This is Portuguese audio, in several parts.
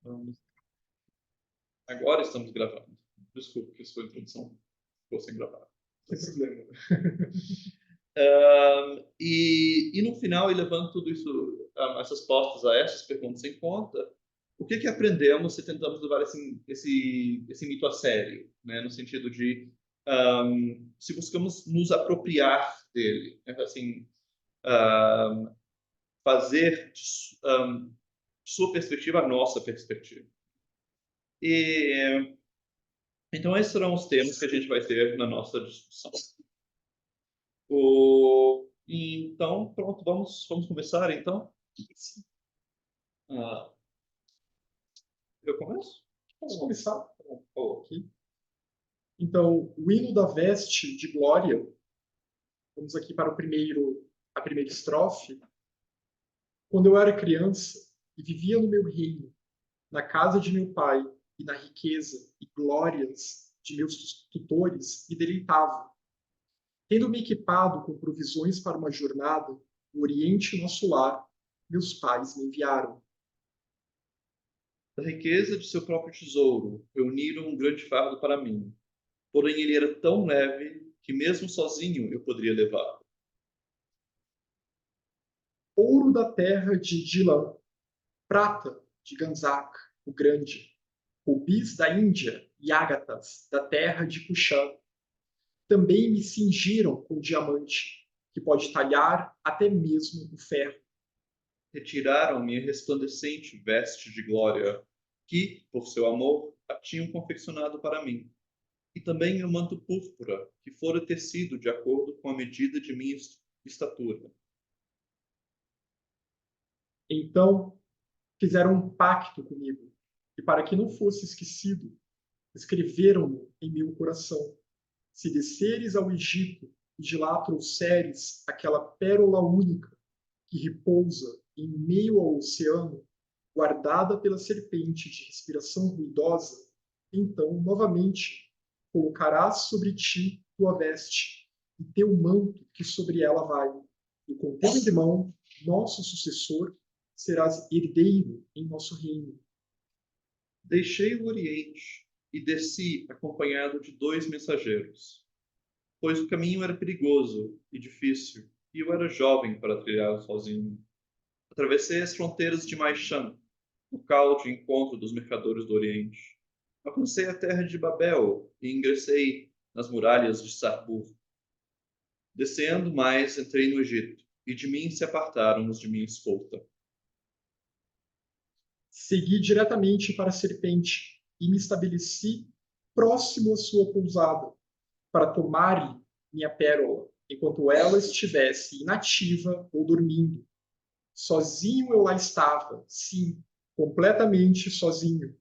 Vamos. Agora estamos gravando. Desculpe que sua introdução ficou sem gravar. Sem problema. E no final, e levando tudo isso, essas postas a essas perguntas em conta, o que aprendemos se tentamos levar esse mito a sério, né? No sentido de se buscamos nos apropriar dele, né? Assim, fazer de sua perspectiva a nossa perspectiva. E então esses serão os temas que a gente vai ter na nossa discussão. Então, pronto, vamos começar, então? Eu começo? Vamos começar. Aqui. Então, o hino da veste de glória. Vamos aqui para a primeira estrofe. Quando eu era criança e vivia no meu reino, na casa de meu pai e na riqueza e glórias de meus tutores, me deleitava. Tendo-me equipado com provisões para uma jornada, no Oriente nosso lar, meus pais me enviaram. Da riqueza de seu próprio tesouro, reuniram um grande fardo para mim. Porém, ele era tão leve que mesmo sozinho eu poderia levá-lo. Ouro da terra de Dilan, prata de Ganzak, o Grande, rubis da Índia e ágatas da terra de Cuxã. Também me cingiram com diamante, que pode talhar até mesmo o ferro. Retiraram-me a resplandecente veste de glória, que, por seu amor, a tinham confeccionado para mim. E também meu manto púrpura, que fora tecido de acordo com a medida de minha estatura. Então fizeram um pacto comigo, e para que não fosse esquecido, escreveram-no em meu coração. Se desceres ao Egito e de lá trouxeres aquela pérola única que repousa em meio ao oceano, guardada pela serpente de respiração ruidosa, então, novamente, colocarás sobre ti tua veste e teu manto que sobre ela vai, e com teu irmão, nosso sucessor, serás herdeiro em nosso reino. Deixei o Oriente e desci acompanhado de 2 mensageiros, pois o caminho era perigoso e difícil, e eu era jovem para trilhá-lo sozinho. Atravessei as fronteiras de Maishan, local de encontro dos mercadores do Oriente. Alcancei a terra de Babel e ingressei nas muralhas de Sarbur. Descendo mais, entrei no Egito, e de mim se apartaram os de minha escolta. Segui diretamente para a serpente e me estabeleci próximo à sua pousada, para tomar-lhe minha pérola, enquanto ela estivesse inativa ou dormindo. Sozinho eu lá estava, sim, completamente sozinho,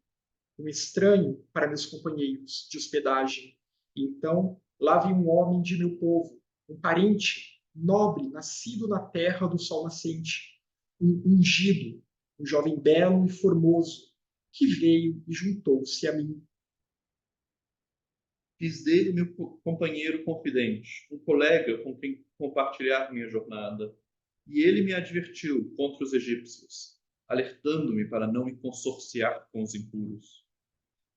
um estranho para meus companheiros de hospedagem. Então lá vi um homem de meu povo, um parente nobre, nascido na terra do sol nascente, um ungido, um jovem belo e formoso, que veio e juntou-se a mim. Fiz dele meu companheiro confidente, um colega com quem compartilhar minha jornada. E ele me advertiu contra os egípcios, alertando-me para não me consorciar com os impuros.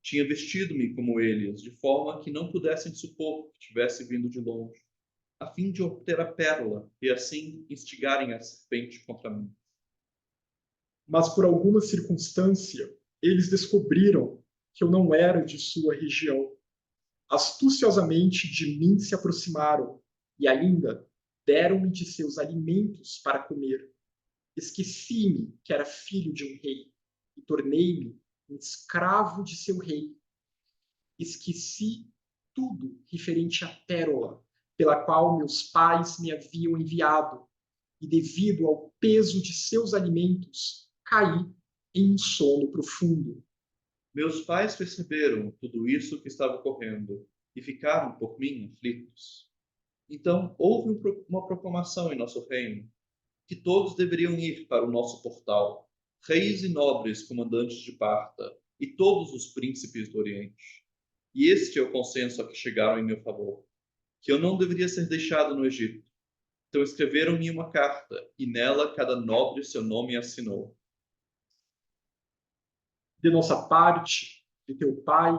Tinha vestido-me como eles, de forma que não pudessem supor que tivesse vindo de longe, a fim de obter a pérola e assim instigarem a serpente contra mim. Mas por alguma circunstância, eles descobriram que eu não era de sua região. Astuciosamente de mim se aproximaram e ainda deram-me de seus alimentos para comer. Esqueci-me que era filho de um rei e tornei-me um escravo de seu rei. Esqueci tudo referente à pérola pela qual meus pais me haviam enviado, e devido ao peso de seus alimentos, caí em um sono profundo. Meus pais perceberam tudo isso que estava ocorrendo e ficaram por mim aflitos. Então houve uma proclamação em nosso reino que todos deveriam ir para o nosso portal, reis e nobres comandantes de Parta e todos os príncipes do Oriente. E este é o consenso a que chegaram em meu favor, que eu não deveria ser deixado no Egito. Então escreveram-me uma carta, e nela cada nobre seu nome assinou. De nossa parte, de teu pai,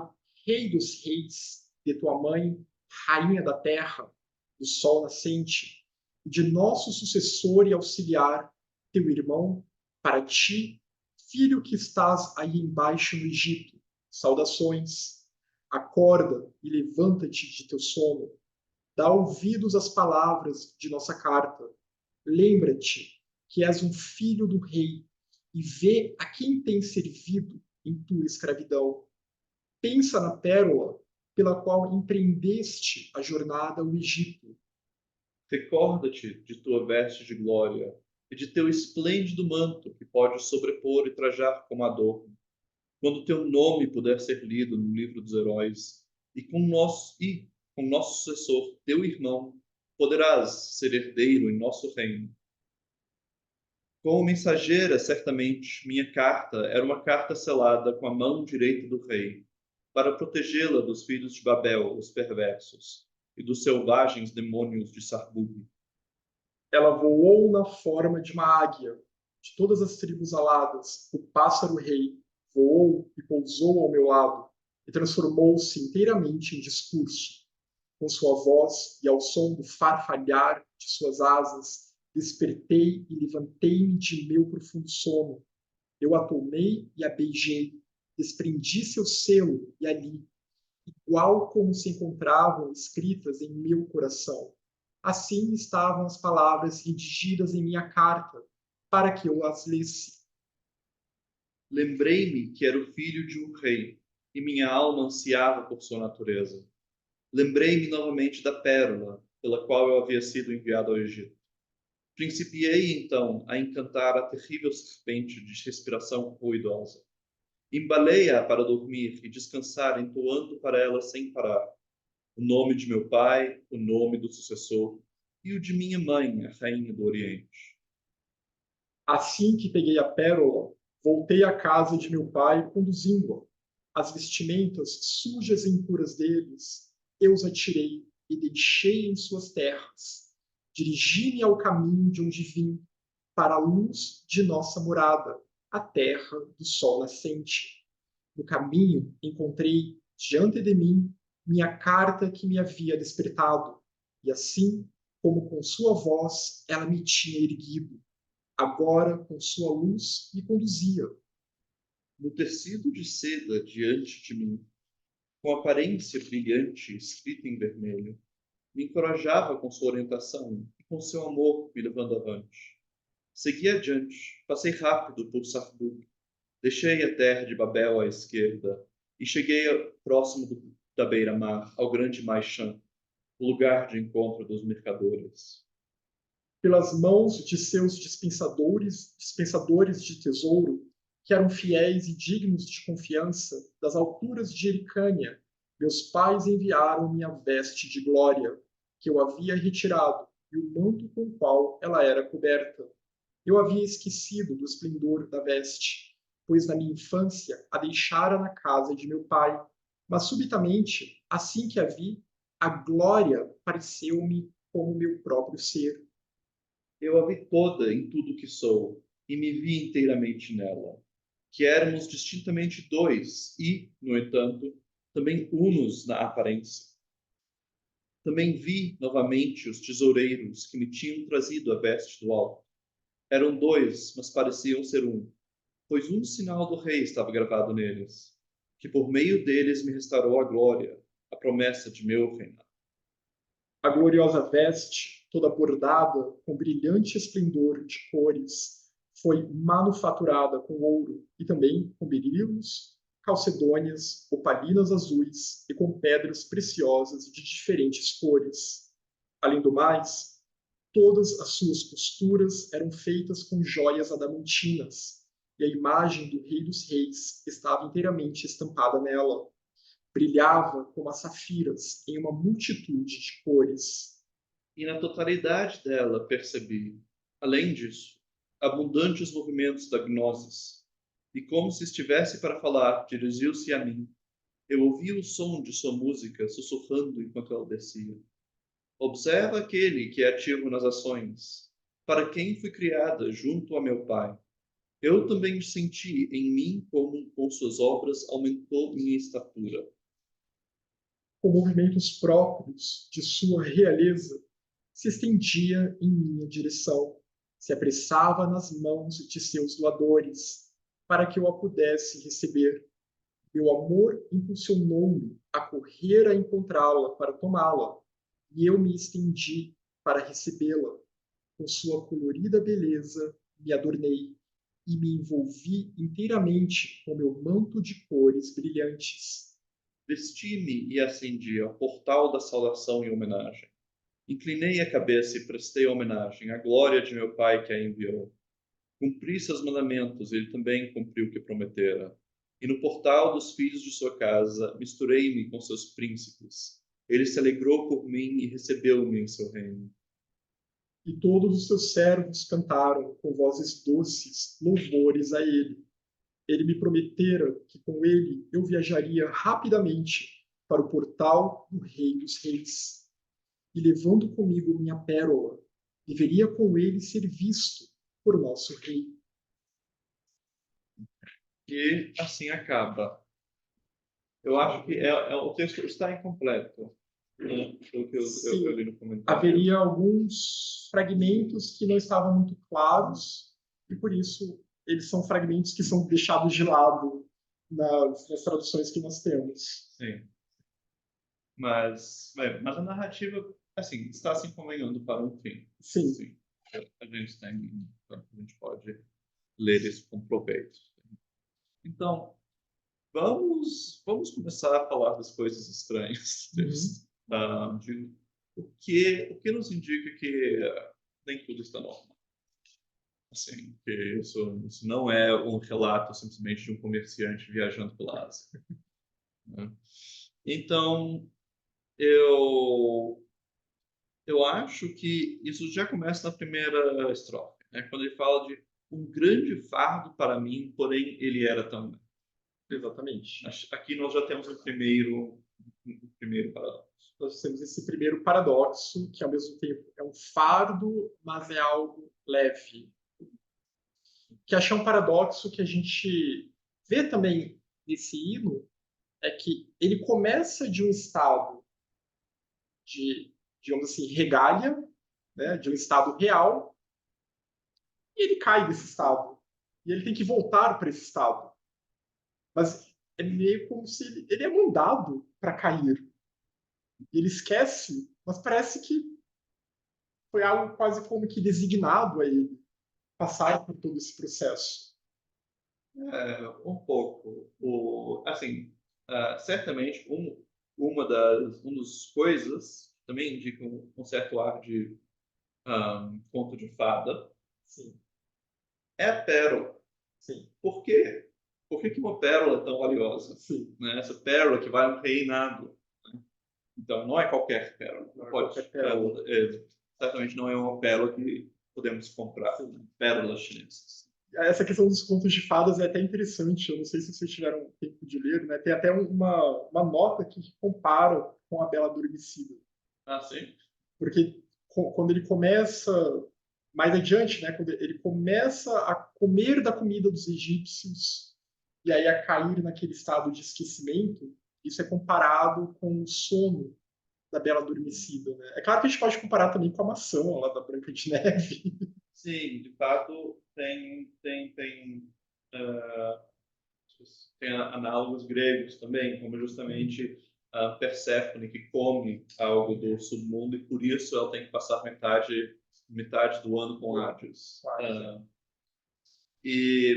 rei dos reis, de tua mãe, rainha da terra, do sol nascente, e de nosso sucessor e auxiliar, teu irmão, para ti, filho que estás aí embaixo no Egito, saudações. Acorda e levanta-te de teu sono. Dá ouvidos às palavras de nossa carta. Lembra-te que és um filho do rei e vê a quem tens servido em tua escravidão. Pensa na pérola pela qual empreendeste a jornada ao Egito. Recorda-te de tua veste de glória e de teu esplêndido manto que pode sobrepor e trajar como adorno. Quando teu nome puder ser lido no livro dos heróis, com nosso sucessor, teu irmão, poderás ser herdeiro em nosso reino. Como mensageira, certamente, minha carta era uma carta selada com a mão direita do rei, para protegê-la dos filhos de Babel, os perversos, e dos selvagens demônios de Sarbug. Ela voou na forma de uma águia, de todas as tribos aladas, o pássaro rei voou e pousou ao meu lado, e transformou-se inteiramente em discurso. Com sua voz e ao som do farfalhar de suas asas, despertei e levantei-me de meu profundo sono. Eu a tomei e a beijei, desprendi seu selo e ali, igual como se encontravam escritas em meu coração. Assim estavam as palavras redigidas em minha carta, para que eu as lesse. Lembrei-me que era o filho de um rei, e minha alma ansiava por sua natureza. Lembrei-me novamente da pérola, pela qual eu havia sido enviado ao Egito. Principiei, então, a encantar a terrível serpente de respiração ruidosa. Embalei-a para dormir e descansar, entoando para ela sem parar o nome de meu pai, o nome do sucessor e o de minha mãe, a rainha do Oriente. Assim que peguei a pérola, voltei à casa de meu pai, conduzindo-a. As vestimentas sujas e impuras deles, eu os atirei e deixei em suas terras. Dirigi-me ao caminho de onde vim, para a luz de nossa morada, a terra do sol nascente. No caminho, encontrei, diante de mim, minha carta que me havia despertado, e assim, como com sua voz ela me tinha erguido, agora com sua luz me conduzia. No tecido de seda diante de mim, com aparência brilhante escrita em vermelho, me encorajava com sua orientação e com seu amor me levando avante. Segui adiante, passei rápido por Sarbug, deixei a terra de Babel à esquerda e cheguei próximo da beira-mar, ao grande Maichan, o lugar de encontro dos mercadores. Pelas mãos de seus dispensadores de tesouro, que eram fiéis e dignos de confiança, das alturas de Jericânia, meus pais enviaram-me a veste de glória, que eu havia retirado, e o manto com o qual ela era coberta. Eu havia esquecido do esplendor da veste, pois na minha infância a deixara na casa de meu pai. Mas subitamente, assim que a vi, a glória pareceu-me como meu próprio ser. Eu a vi toda em tudo que sou e me vi inteiramente nela, que éramos distintamente dois e, no entanto, também unos na aparência. Também vi novamente os tesoureiros que me tinham trazido a veste do alto. Eram dois, mas pareciam ser um, pois um sinal do rei estava gravado neles, que por meio deles me restaurou a glória, a promessa de meu reinado. A gloriosa veste, toda bordada com brilhante esplendor de cores, foi manufaturada com ouro e também com berilos, calcedônias, opalinas azuis e com pedras preciosas de diferentes cores. Além do mais, todas as suas costuras eram feitas com joias adamantinas, e a imagem do Rei dos Reis estava inteiramente estampada nela. Brilhava como as safiras em uma multitude de cores. E na totalidade dela percebi, além disso, abundantes movimentos da gnosis, e como se estivesse para falar, dirigiu-se a mim. Eu ouvi o som de sua música sussurrando enquanto ela descia. Observa aquele que é ativo nas ações, para quem fui criada junto a meu pai. Eu também senti em mim como com suas obras aumentou minha estatura. Com movimentos próprios de sua realeza, se estendia em minha direção, se apressava nas mãos de seus doadores, para que eu a pudesse receber. Meu amor impulsionou-me a correr a encontrá-la para tomá-la, e eu me estendi para recebê-la. Com sua colorida beleza, me adornei e me envolvi inteiramente com meu manto de cores brilhantes. Vesti-me e ascendi ao portal da saudação e homenagem. Inclinei a cabeça e prestei homenagem à glória de meu Pai que a enviou. Cumpri seus mandamentos, ele também cumpriu o que prometera. E no portal dos filhos de sua casa, misturei-me com seus príncipes. Ele se alegrou por mim e recebeu-me em seu reino. E todos os seus servos cantaram com vozes doces louvores a ele. Ele me prometera que com ele eu viajaria rapidamente para o portal do Rei dos Reis. E levando comigo minha pérola, deveria com ele ser visto por nosso rei. E assim acaba. Eu acho que o texto está incompleto, né? Pelo que eu li no comentário. Haveria alguns fragmentos que não estavam muito claros, e por isso eles são fragmentos que são deixados de lado nas traduções que nós temos. Sim. Mas a narrativa, assim, está se encaminhando para um fim. Sim. Sim. A gente pode ler isso com proveito. Então, vamos começar a falar das coisas estranhas. De o que nos indica que nem tudo está normal. Assim, que isso não é um relato simplesmente de um comerciante viajando pela Ásia. Né? Então, eu acho que isso já começa na primeira estrofe, né? Quando ele fala de um grande fardo para mim, porém ele era também. Exatamente. Aqui nós já temos o primeiro paradoxo. Nós temos esse primeiro paradoxo, que ao mesmo tempo é um fardo, mas é algo leve. Que acho um paradoxo que a gente vê também nesse hino, é que ele começa de um estado de, digamos assim, regália, né, de um estado real, e ele cai desse estado. E ele tem que voltar para esse estado. Mas é meio como se ele é mandado para cair. E ele esquece, mas parece que foi algo quase como que designado a ele passar por todo esse processo. Um pouco. Assim, certamente, uma das coisas também indica um certo ar de conto de fada. Sim. É a pérola. Sim. Por quê? Por que uma pérola é tão valiosa? Sim. Né? Essa pérola que vai a um reinado. Né? Então, não é qualquer pérola. Não é qualquer pérola. Certamente não é uma pérola que podemos comprar. Sim. Pérolas chinesas. Essa questão dos contos de fadas é até interessante. Eu não sei se vocês tiveram tempo de ler, né? Tem até uma nota que compara com a Bela Adormecida. Ah, sim? Porque quando ele começa mais adiante, né, quando ele começa a comer da comida dos egípcios e aí a cair naquele estado de esquecimento, isso é comparado com o sono da Bela Adormecida. Né? É claro que a gente pode comparar também com a maçã lá da Branca de Neve. Sim, de fato, tem análogos gregos também, como justamente a Perséfone, que come algo do submundo e por isso ela tem que passar metade do ano com Hades.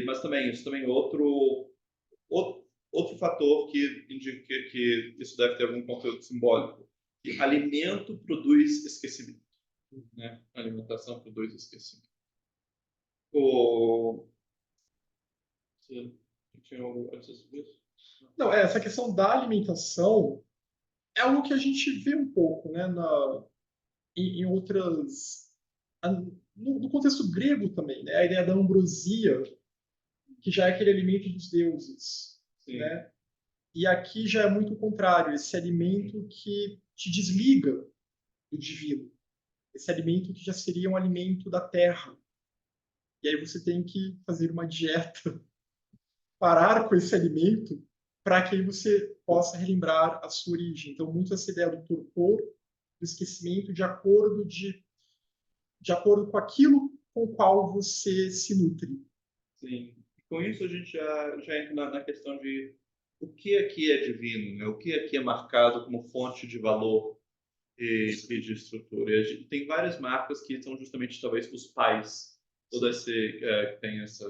Mas também, isso também é outro fator que indica que isso deve ter algum conteúdo simbólico. Que alimento produz esquecimento. Né? A alimentação produz esquecimento. Tinha algo a dizer sobre isso? Não, essa questão da alimentação é algo que a gente vê um pouco, né, em outras, no contexto grego também, né, a ideia da ambrosia, que já é aquele alimento dos deuses, Sim. né? E aqui já é muito o contrário, esse alimento que te desliga do divino, esse alimento que já seria um alimento da terra, e aí você tem que fazer uma dieta, parar com esse alimento, para que aí você possa relembrar a sua origem. Então, muito essa ideia do torpor, do esquecimento, de acordo com aquilo com o qual você se nutre. Sim. E com isso a gente já entra na questão de o que aqui é divino, né? O que aqui é marcado como fonte de valor e de estrutura. E a gente tem várias marcas que são justamente talvez os pais, todo esse que tem esse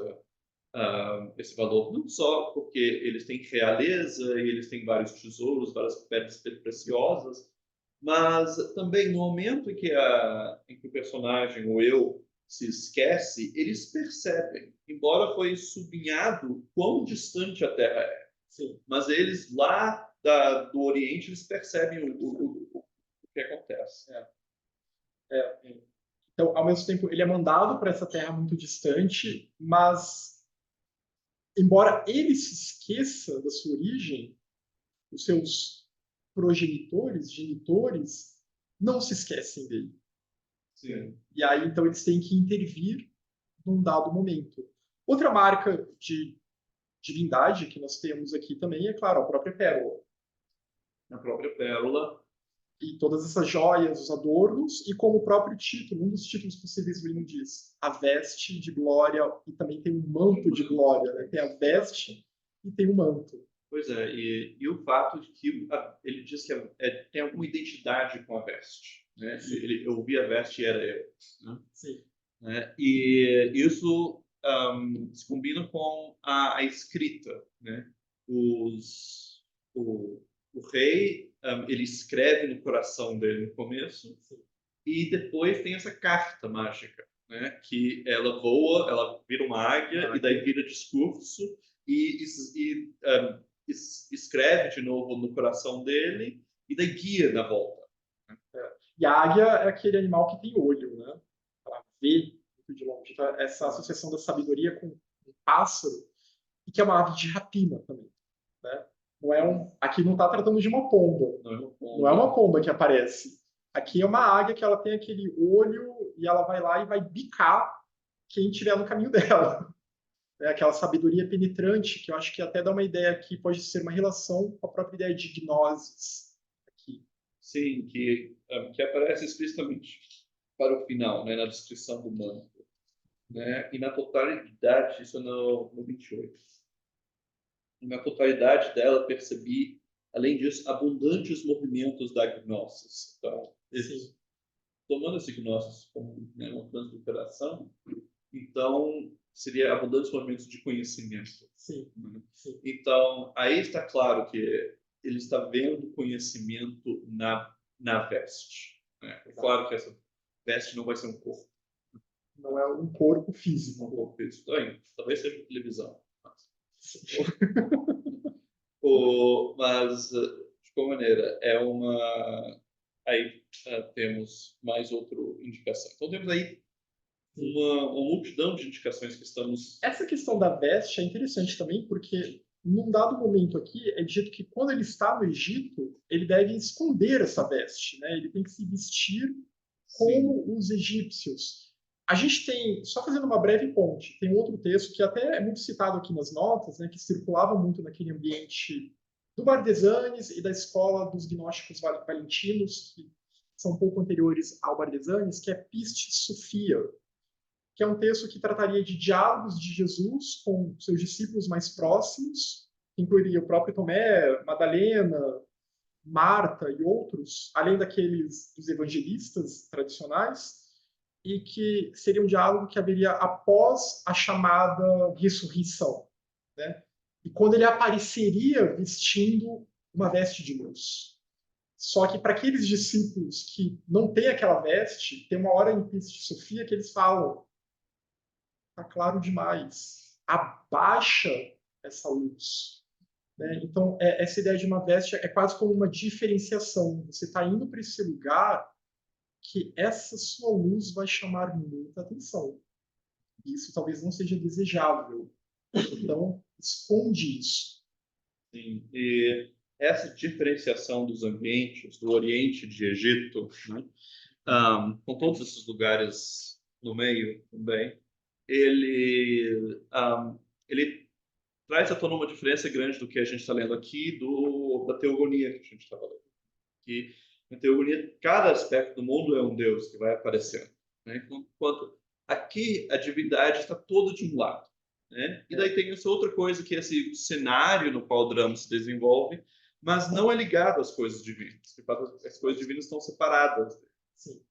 valor, não só porque eles têm realeza e eles têm vários tesouros, várias pedras preciosas, mas também no momento em que o personagem, o eu, se esquece, eles percebem, embora foi sublinhado quão distante a Terra é. Sim. Mas eles lá do Oriente, eles percebem o que acontece. Então, ao mesmo tempo, ele é mandado para essa terra muito distante, mas, embora ele se esqueça da sua origem, os seus progenitores, genitores, não se esquecem dele. Sim. E aí, então, eles têm que intervir num dado momento. Outra marca de divindade que nós temos aqui também é, claro, a própria pérola. A própria pérola. E todas essas joias, os adornos, e como o próprio título, um dos títulos possíveis do hino diz, a veste de glória, e também tem um manto de glória, né? Tem a veste e tem o manto. Pois é, e o fato de que ele diz que tem alguma identidade com a veste. Né? Eu vi a veste e era eu. Né? Sim. Né? E isso se combina com a escrita. Né? O, o rei, ele escreve no coração dele no começo, e depois tem essa carta mágica, né? Que ela voa, ela vira uma águia, e daí vira discurso, e escreve de novo no coração dele, e daí guia na volta. E a águia é aquele animal que tem olho, né? Para ver muito de longe. Então, essa associação da sabedoria com um pássaro, e que é uma ave de rapina também. Né? Não é aqui não está tratando de uma pomba. Não é uma pomba que aparece. Aqui é uma águia que ela tem aquele olho e ela vai lá e vai bicar quem estiver no caminho dela. É aquela sabedoria penetrante que eu acho que até dá uma ideia que pode ser uma relação com a própria ideia de gnoses aqui. Sim, que aparece explicitamente para o final, né, na descrição do manto. Né? E na totalidade, isso é no 28. E na totalidade dela percebi, além disso, abundantes movimentos da gnosis. Então, tomando esse gnosis como, né, uma transliteração, então seria abundantes movimentos de conhecimento. Sim. Né? Sim. Então, aí está claro que ele está vendo conhecimento na veste. Né? É claro que essa veste não vai ser um corpo. Não é um corpo físico. Um corpo físico. Talvez seja televisão. Mas, de qualquer maneira, é uma. Aí temos mais outra indicação. Então, temos aí uma multidão de indicações que estamos. Essa questão da veste é interessante também, porque num dado momento aqui é dito que quando ele está no Egito, ele deve esconder essa veste, né? Ele tem que se vestir como os egípcios. A gente tem, só fazendo uma breve ponte, tem um outro texto que até é muito citado aqui nas notas, né, que circulava muito naquele ambiente do Bardesanes e da escola dos gnósticos valentinos, que são um pouco anteriores ao Bardesanes, que é Piste Sofia, que é um texto que trataria de diálogos de Jesus com seus discípulos mais próximos, que incluiria o próprio Tomé, Madalena, Marta e outros, além daqueles dos evangelistas tradicionais, e que seria um diálogo que haveria após a chamada ressurreição. Né? E quando ele apareceria vestindo uma veste de luz. Só que para aqueles discípulos que não têm aquela veste, tem uma hora em Piste Sofia que eles falam: está claro demais, abaixa essa luz. Né? Então, essa ideia de uma veste é quase como uma diferenciação. Você está indo para esse lugar que essa sua luz vai chamar muita atenção. Isso talvez não seja desejável. Então, esconde isso. Sim, e essa diferenciação dos ambientes, do Oriente de Egito, né, com todos esses lugares no meio também, ele traz à tona uma diferença grande do que a gente está lendo aqui da teogonia que a gente estava lendo. Que na teogonia, cada aspecto do mundo é um Deus que vai aparecendo, né? Enquanto aqui a divindade está toda de um lado, né? E daí tem essa outra coisa que é esse cenário no qual o drama se desenvolve, mas não é ligado às coisas divinas. As coisas divinas estão separadas. Sim.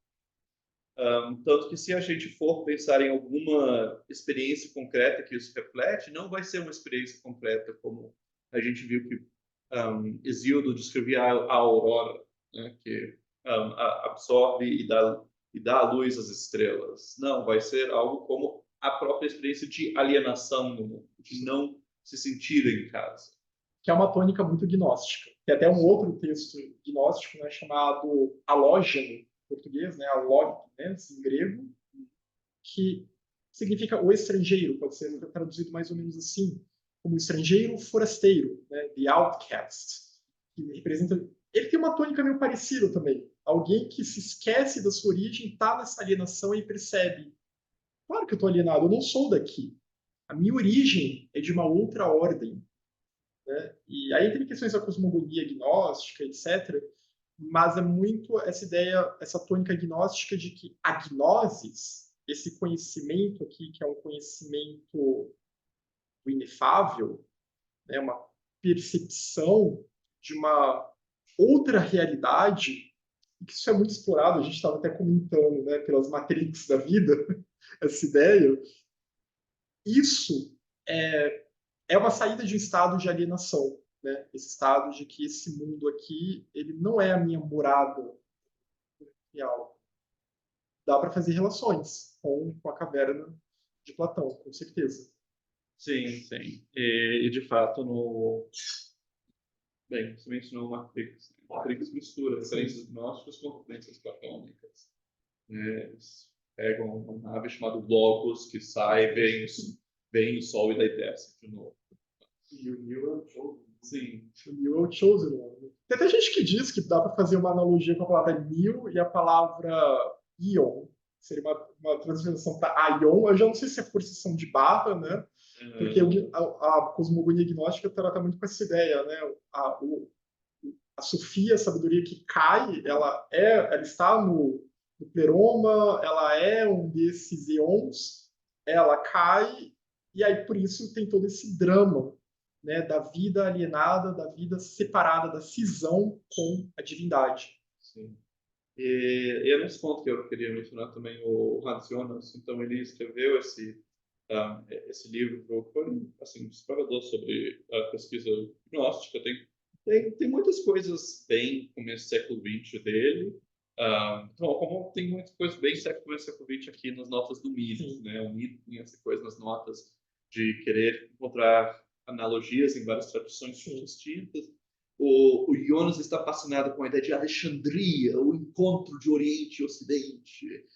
Tanto que se a gente for pensar em alguma experiência concreta que isso reflete, não vai ser uma experiência completa como a gente viu que Hesíodo descrevia a aurora, né, que absorve e dá a luz às estrelas. Não, vai ser algo como a própria experiência de alienação no mundo, de não se sentir em casa. Que é uma tônica muito gnóstica. Tem até um outro texto gnóstico, né, chamado Alógeno, em português, né, alógenes, em grego, que significa o estrangeiro, pode ser traduzido mais ou menos assim, como estrangeiro forasteiro, né, the outcast, que representa... Ele tem uma tônica meio parecida também. Alguém que se esquece da sua origem, está nessa alienação e percebe, claro que eu estou alienado, eu não sou daqui. A minha origem é de uma outra ordem. Né? E aí tem questões da cosmogonia gnóstica, etc., mas é muito essa ideia, essa tônica gnóstica de que a gnosis, esse conhecimento aqui, que é um conhecimento do inefável, né, uma percepção de uma outra realidade, e que isso é muito explorado, a gente estava até comentando, né, pelas Matrix da vida, essa ideia, isso é uma saída de um estado de alienação, né? Esse estado de que esse mundo aqui, ele não é a minha morada real. Dá para fazer relações com a caverna de Platão, com certeza. Sim, sim. E de fato, bem, você mencionou Matrix. Matrix mistura referências gnósticas com referências platônicas. Eles pegam uma nave chamada Logos, que sai, vem o Sol e daí desce de novo. E o Neo é o Chosen. Sim. O Neo é o Chosen One. Tem até gente que diz que dá para fazer uma analogia com a palavra Neo e a palavra Ion. Seria uma transliteração para Aion. Eu já não sei se é forçação de barra, né? Porque a cosmogonia gnóstica trata muito com essa ideia, né? A Sofia, a sabedoria que cai, ela está no pleroma, ela é um desses eons, ela cai, e aí por isso tem todo esse drama, né, da vida alienada, da vida separada, da cisão com a divindade. Sim. E é nesse ponto que eu queria mencionar também o Hans Jonas. Então, ele escreveu esse livro, foi assim, explorador sobre a pesquisa gnóstica. Tem muitas coisas bem começo do século XX dele. Então, como tem muitas coisas bem começo do século XX aqui nas notas do Mises, né? O Mises tem essa coisa nas notas de querer encontrar analogias em várias tradições distintas. O Jonas está fascinado com a ideia de Alexandria, o encontro de Oriente e Ocidente.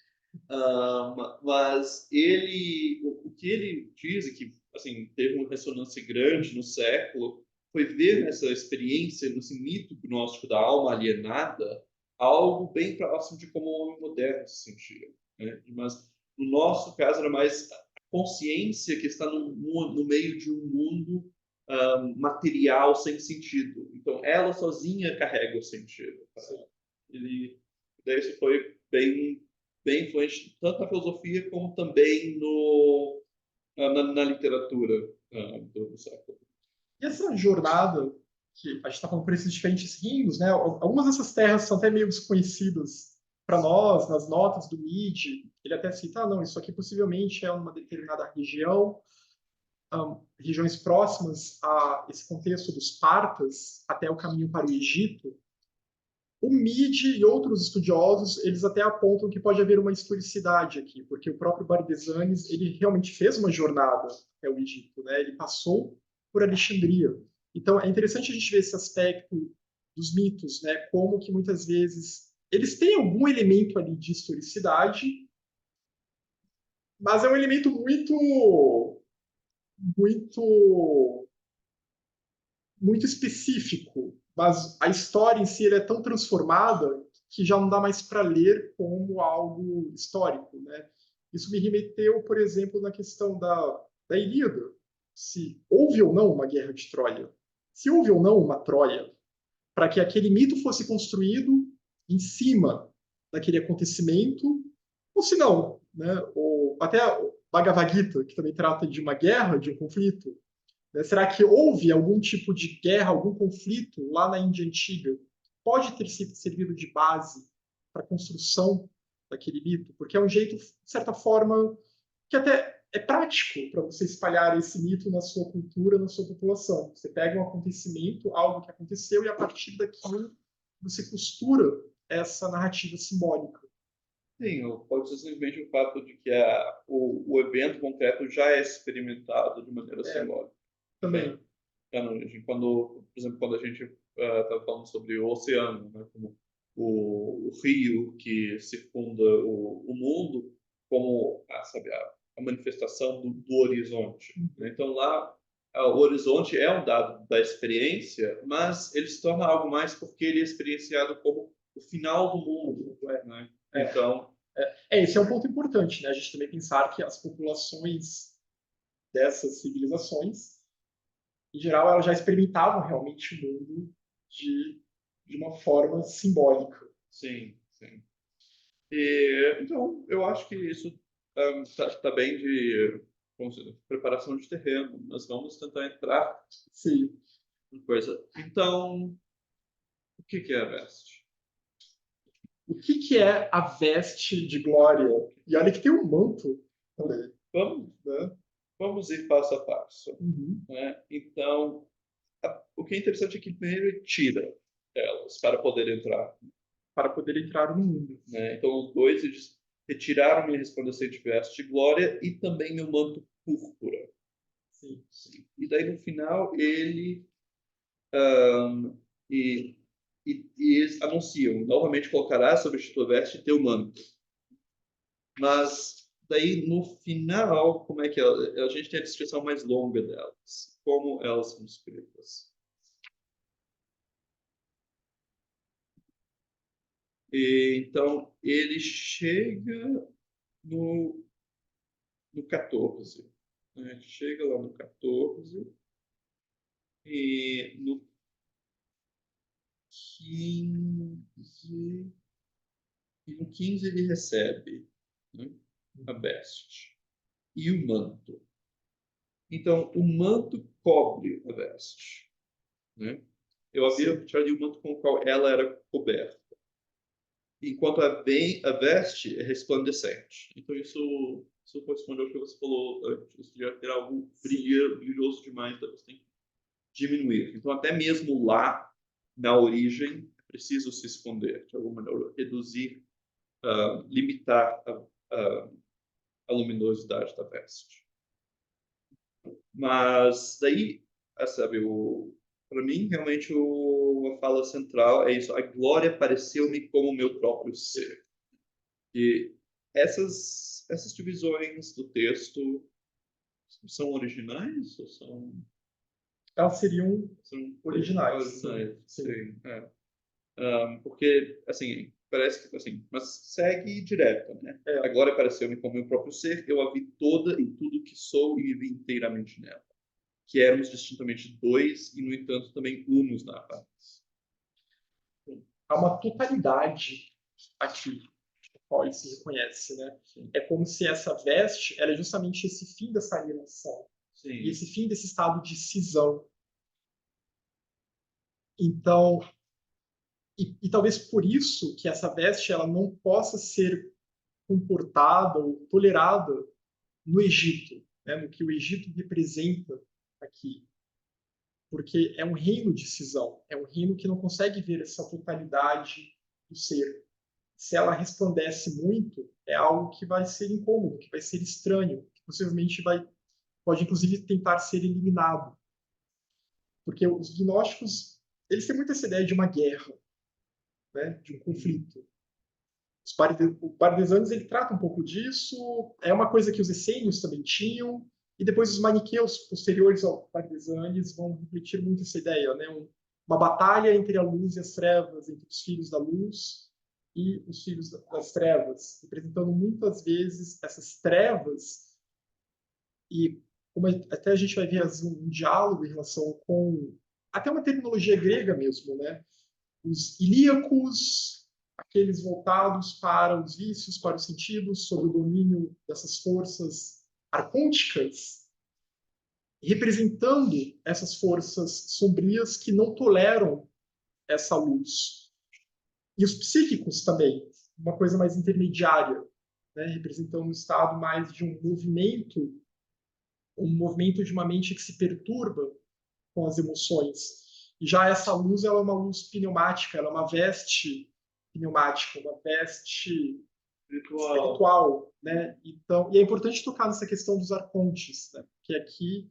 Mas o que ele diz, e que assim, teve uma ressonância grande no século, foi ver nessa experiência, nesse mito gnóstico da alma alienada, algo bem próximo de como o homem moderno se sentia. Né? Mas, no nosso caso, era mais a consciência que está no meio de um mundo material sem sentido. Então, ela sozinha carrega o sentido. Daí isso foi bem influente tanto na filosofia como também na literatura do século. E essa jornada, que a gente está falando por esses diferentes reinos, né? Algumas dessas terras são até meio desconhecidas para nós, nas notas do MIDI. Ele até cita, não, isso aqui possivelmente é uma determinada região, regiões próximas a esse contexto dos Partas, até o caminho para o Egito. O MIDI e outros estudiosos, eles até apontam que pode haver uma historicidade aqui, porque o próprio Bardesanes, ele realmente fez uma jornada até o Egito, né? Ele passou por Alexandria. Então, é interessante a gente ver esse aspecto dos mitos, né? Como que muitas vezes eles têm algum elemento ali de historicidade, mas é um elemento muito, muito específico. Mas a história em si é tão transformada que já não dá mais para ler como algo histórico, né? Isso me remeteu, por exemplo, na questão da Ilíada. Se houve ou não uma guerra de Troia, se houve ou não uma Troia, para que aquele mito fosse construído em cima daquele acontecimento, ou se não, né? Ou até a Bhagavad Gita, que também trata de uma guerra, de um conflito, né? Será que houve algum tipo de guerra, algum conflito lá na Índia Antiga? Pode ter sido servido de base para a construção daquele mito, porque é um jeito, de certa forma, que até é prático para você espalhar esse mito na sua cultura, na sua população. Você pega um acontecimento, algo que aconteceu, e a partir daquilo você costura essa narrativa simbólica. Sim, ou pode ser simplesmente o fato de que o evento concreto já é experimentado de maneira É, simbólica. também. Quando, por exemplo, quando a gente estava falando sobre o oceano, né, como o rio que circunda o mundo, como sabe, a manifestação do horizonte. Né? Então, lá, o horizonte é um dado da experiência, mas ele se torna algo mais porque ele é experienciado como o final do mundo. Né? Então, Esse é um ponto importante, né? A gente também pensar que as populações dessas civilizações, em geral, elas já experimentavam realmente o mundo de uma forma simbólica. sim, sim. E, então, eu acho que isso está bem de preparação de terreno. Nós vamos tentar entrar Sim. em coisa. Então, o que é a veste? O que é a veste de glória? E olha que tem um manto também. Vamos, Né? vamos ir passo a passo. Uhum. Né? Então, o que é interessante é que primeiro ele tira elas para poder entrar. Para poder entrar no mundo. Né? Então, os dois eles retiraram minha resplandecente veste de glória e também meu manto púrpura. Sim. Sim. E daí, no final, ele e, e eles anunciam, novamente colocará sobre a tua veste teu manto. Mas daí no final, como é que é? A gente tem a descrição mais longa delas, como elas são escritas. E, então ele chega no 14. Né? Ele chega lá no 14 e no 15 e no 15 ele recebe, né, a veste e o manto. Então, o manto cobre a veste. Né? Eu havia tirado o manto com o qual ela era coberta. Enquanto a veste é resplandecente. Então, isso corresponde ao que você falou antes. De ter algo brilhoso demais, você tem que diminuir. Então, até mesmo lá, na origem, é preciso se esconder, de alguma maneira, reduzir, limitar a luminosidade da veste. Mas daí, sabe, para mim, realmente, a fala central é isso. A glória pareceu-me como o meu próprio ser. E essas divisões do texto são originais ou Elas seriam são originais. originais? Sim. Sim. Porque, assim, parece que, assim, mas segue direto, né? É. A glória pareceu-me como o meu próprio ser, eu a vi toda em tudo que sou e me vi inteiramente nela. Que éramos distintamente dois e, no entanto, também unos na paz. Há uma totalidade aqui, a qual ele se reconhece, né? É como se essa veste era justamente esse fim dessa alienação. Sim. E esse fim desse estado de cisão. Então, e talvez por isso que essa veste ela não possa ser comportada ou tolerada no Egito, né? No que o Egito representa aqui. Porque é um reino de cisão, é um reino que não consegue ver essa totalidade do ser. Se ela resplandece muito, é algo que vai ser incômodo, que vai ser estranho, que possivelmente pode inclusive tentar ser eliminado. Porque os gnósticos, eles têm muito essa ideia de uma guerra, né, de um conflito. Os pardesanos ele trata um pouco disso, é uma coisa que os essênios também tinham, e depois os maniqueus posteriores ao pardesanes vão refletir muito essa ideia, né? Uma batalha entre a luz e as trevas, entre os filhos da luz e os filhos das trevas, representando muitas vezes essas trevas, e como até a gente vai ver um diálogo em relação com até uma terminologia grega mesmo, né? Os ilíacos, aqueles voltados para os vícios, para os sentidos, sob o domínio dessas forças arcônticas, representando essas forças sombrias que não toleram essa luz. E os psíquicos também, uma coisa mais intermediária, né, representando um estado mais de um movimento de uma mente que se perturba com as emoções. E já essa luz, ela é uma luz pneumática, ela é uma veste pneumática, uma veste espiritual, né? Então, e é importante tocar nessa questão dos arcontes, né? Porque aqui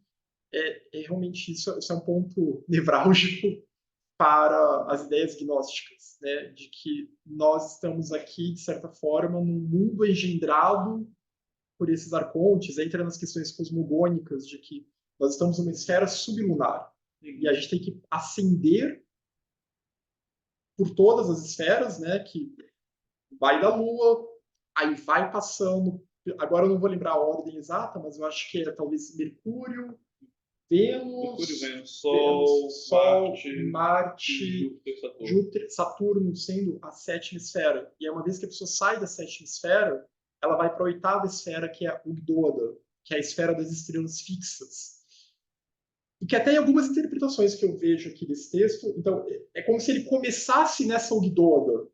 realmente isso é um ponto nevrálgico para as ideias gnósticas, né? De que nós estamos aqui, de certa forma, num mundo engendrado por esses arcontes, entra nas questões cosmogônicas de que nós estamos numa esfera sublunar e a gente tem que ascender por todas as esferas, né? Que vai da Lua, aí vai passando. Agora eu não vou lembrar a ordem exata, mas eu acho que é talvez Mercúrio, Vênus, Sol, Marte, Júpiter, Saturno sendo a sétima esfera. E aí, uma vez que a pessoa sai da sétima esfera, ela vai para a oitava esfera, que é a Ugdoda, que é a esfera das estrelas fixas. E que até em algumas interpretações que eu vejo aqui desse texto, então, é como se ele começasse nessa Ugdoda.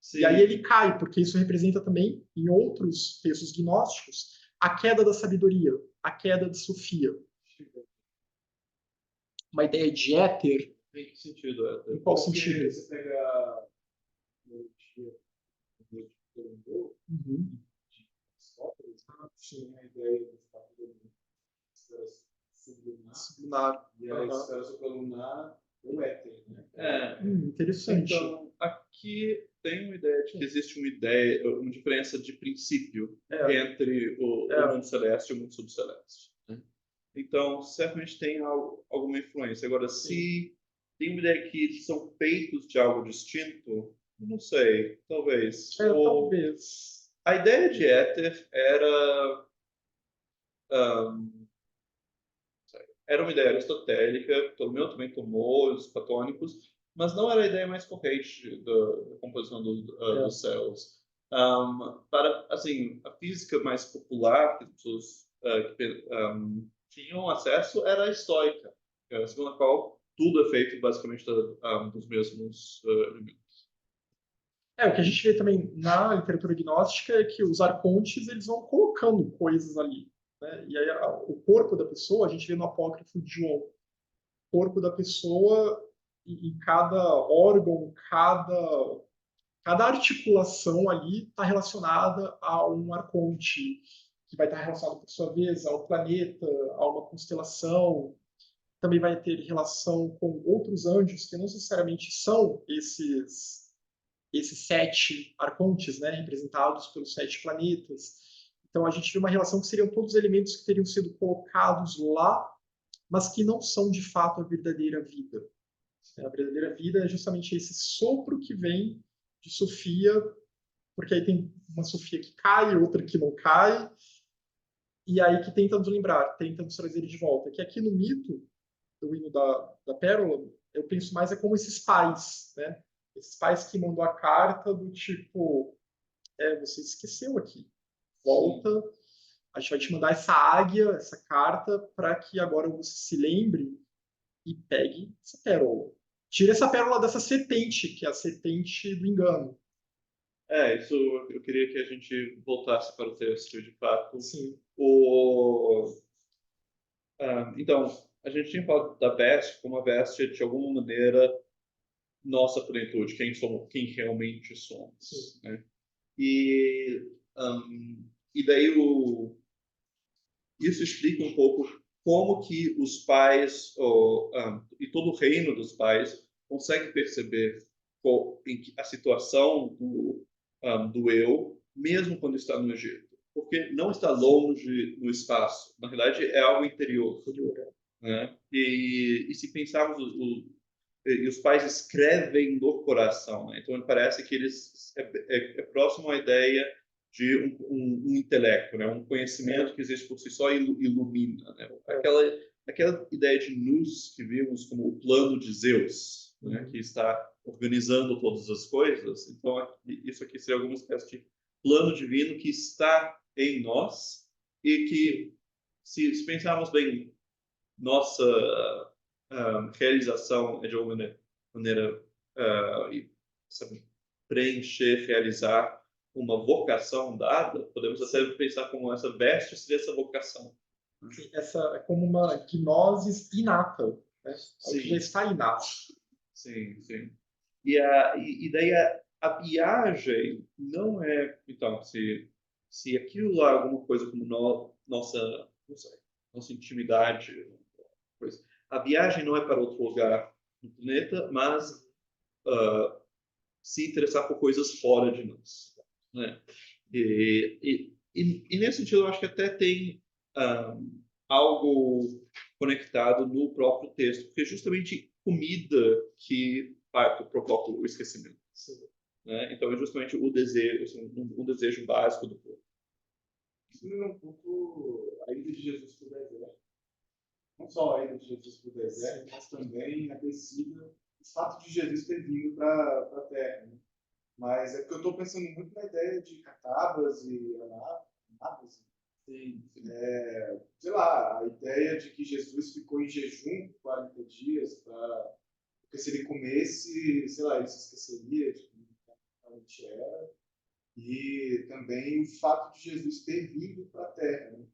Sim. E aí ele cai, porque isso representa também, em outros textos gnósticos, a queda da sabedoria, a queda de Sofia. Uma ideia de éter. Em que sentido, éter? Em qual sentido? Você pega tinha a ideia de esfera sublunar, e a esfera supralunar o éter, né? Interessante. Então, aqui tem uma ideia de que existe uma diferença de princípio entre o mundo celeste e o mundo subceleste. Né? Então, certamente tem alguma influência. Agora, se tem uma ideia que eles são feitos de algo distinto, não sei, talvez. Talvez. A ideia de éter era uma ideia aristotélica, Ptolomeu também tomou, os platônicos, mas não era a ideia mais corrente da composição dos céus. Para, assim, a física mais popular que as pessoas tinham acesso era a estoica, segundo a qual tudo é feito basicamente dos mesmos elementos. O que a gente vê também na literatura gnóstica é que os arcontes eles vão colocando coisas ali. Né? E aí o corpo da pessoa, a gente vê no apócrifo de João, o corpo da pessoa em cada órgão, cada articulação ali está relacionada a um arconte, que vai estar relacionado, por sua vez, ao planeta, a uma constelação. Também vai ter relação com outros anjos que não necessariamente são esses 7 arcontes, né, representados pelos 7 planetas. Então a gente vê uma relação que seriam todos elementos que teriam sido colocados lá, mas que não são de fato a verdadeira vida. A verdadeira vida é justamente esse sopro que vem de Sofia, porque aí tem uma Sofia que cai, outra que não cai, e aí que tenta nos lembrar, tenta nos trazer de volta. Que aqui no mito, do hino da Pérola, eu penso mais como esses pais, né? Esses pais que mandam a carta do tipo, você esqueceu aqui, volta, a gente vai te mandar essa águia, essa carta, para que agora você se lembre e pegue essa pérola. Tira essa pérola dessa serpente, que é a serpente do engano. Isso eu queria que a gente voltasse para o texto, de fato. Sim. Então, a gente tinha falado da veste como a veste, de alguma maneira, nossa plenitude, quem realmente somos. Né? E daí isso explica um pouco como que os pais, e todo o reino dos pais, consegue perceber a situação do eu, mesmo quando está no Egito. Porque não está longe no espaço. Na realidade, é algo interior. Né? E se pensarmos e os pais escrevem no coração, né? Então parece que eles é próximo à ideia de um intelecto, né? Um conhecimento que existe por si só e ilumina, né? Aquela ideia de nous que vimos como o plano de Zeus, né? Que está organizando todas as coisas. Então isso aqui seria alguma espécie de plano divino que está em nós e que, se pensarmos bem, nossa realização é de alguma maneira sabe, preencher, realizar uma vocação dada, podemos até pensar como essa veste dessa vocação. Essa é como uma gnose inata, né? Sim. Que já está inato. Sim, sim. E daí a viagem não é, então, se aquilo lá é alguma coisa como nossa, não sei, nossa intimidade, coisa. A viagem não é para outro lugar no planeta, mas se interessar por coisas fora de nós, né? E nesse sentido, eu acho que até tem algo conectado no próprio texto, porque é justamente comida que provoca o esquecimento. Né? Então, é justamente o desejo, assim, um desejo básico do povo. Isso lembra um pouco a ida de Jesus para o deserto. Não só a ida de Jesus para o deserto, mas também a descida, o fato de Jesus ter vindo para a Terra. Né? Mas é porque eu estou pensando muito na ideia de catabas e anapas. Sei lá, a ideia de que Jesus ficou em jejum por 40 dias, porque se ele comesse, sei lá, ele se esqueceria de quem realmente era. E também o fato de Jesus ter vindo para a Terra. Né?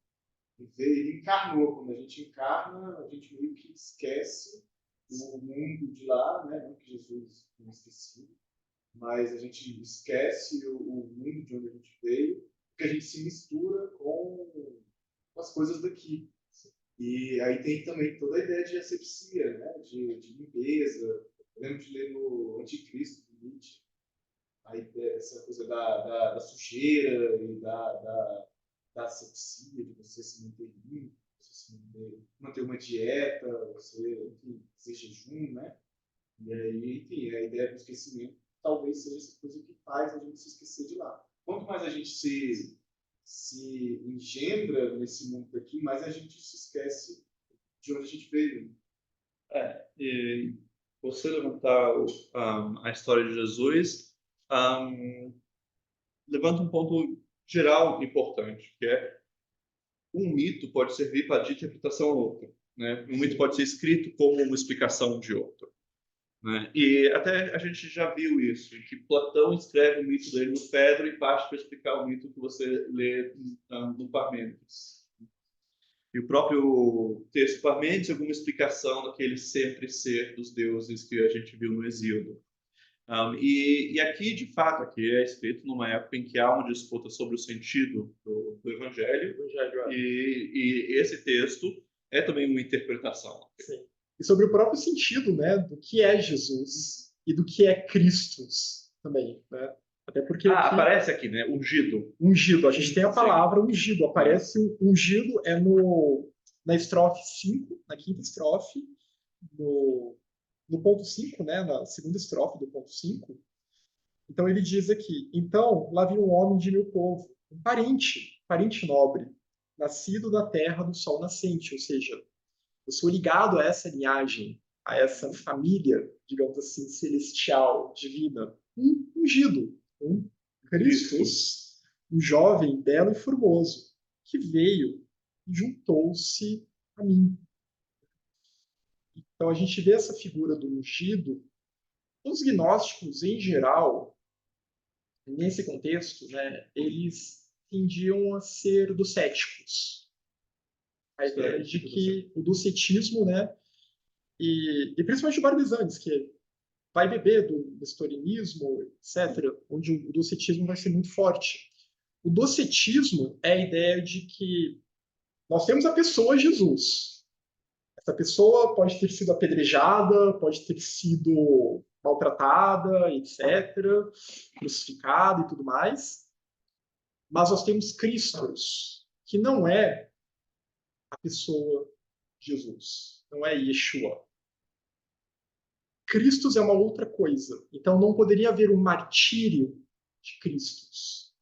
Ele encarnou. Quando a gente encarna, a gente meio que esquece o mundo de lá, né? Não que Jesus não esquecia, mas a gente esquece o mundo de onde a gente veio, porque a gente se mistura com as coisas daqui. E aí tem também toda a ideia de asepsia, né? de limpeza. Eu lembro de ler no Anticristo, do Nietzsche, aí essa coisa da sujeira e da asepsia, de você se manter limpo, você se manter uma dieta, você, enfim, fazer jejum, né? E aí, enfim, a ideia do esquecimento talvez seja essa coisa que faz a gente se esquecer de lá. Quanto mais a gente se engendra nesse mundo daqui, mais a gente se esquece de onde a gente veio. E você levantar a história de Jesus levanta um ponto geral importante, que é um mito pode servir para de interpretação a outra. Né? Um mito pode ser escrito como uma explicação de outro. Né? E até a gente já viu isso, em que Platão escreve o mito dele no Fedro e parte para explicar o mito que você lê no Parmênides. E o próprio texto Parmênides é alguma explicação daquele sempre ser dos deuses que a gente viu no Exíodo. E aqui, de fato, aqui é escrito numa época em que há uma disputa sobre o sentido do Evangelho, e esse texto é também uma interpretação. Sim. E sobre o próprio sentido, né, do que é Jesus e do que é Christus também, né? Até porque aqui, aparece aqui, né, ungido. Ungido, a gente tem a palavra ungido, aparece ungido na estrofe 5, na quinta estrofe, no ponto 5, né, na segunda estrofe do ponto 5. Então ele diz aqui: então lá vinha um homem de meu povo, um parente nobre, nascido da terra do sol nascente, ou seja, eu sou ligado a essa linhagem, a essa família, digamos assim, celestial, divina, um ungido, um Christus, um jovem belo e formoso, que veio e juntou-se a mim. Então a gente vê essa figura do ungido. Os gnósticos, em geral, nesse contexto, né, eles tendiam a ser docéticos. A ideia de que o docetismo, né, e principalmente o Barbizanes, que vai beber do nestorianismo, etc., onde o docetismo vai ser muito forte. O docetismo é a ideia de que nós temos a pessoa Jesus. Essa pessoa pode ter sido apedrejada, pode ter sido maltratada, etc., crucificada e tudo mais. Mas nós temos Cristos, que não é a pessoa Jesus, não é Yeshua. Cristos é uma outra coisa. Então, não poderia haver um martírio de Cristos,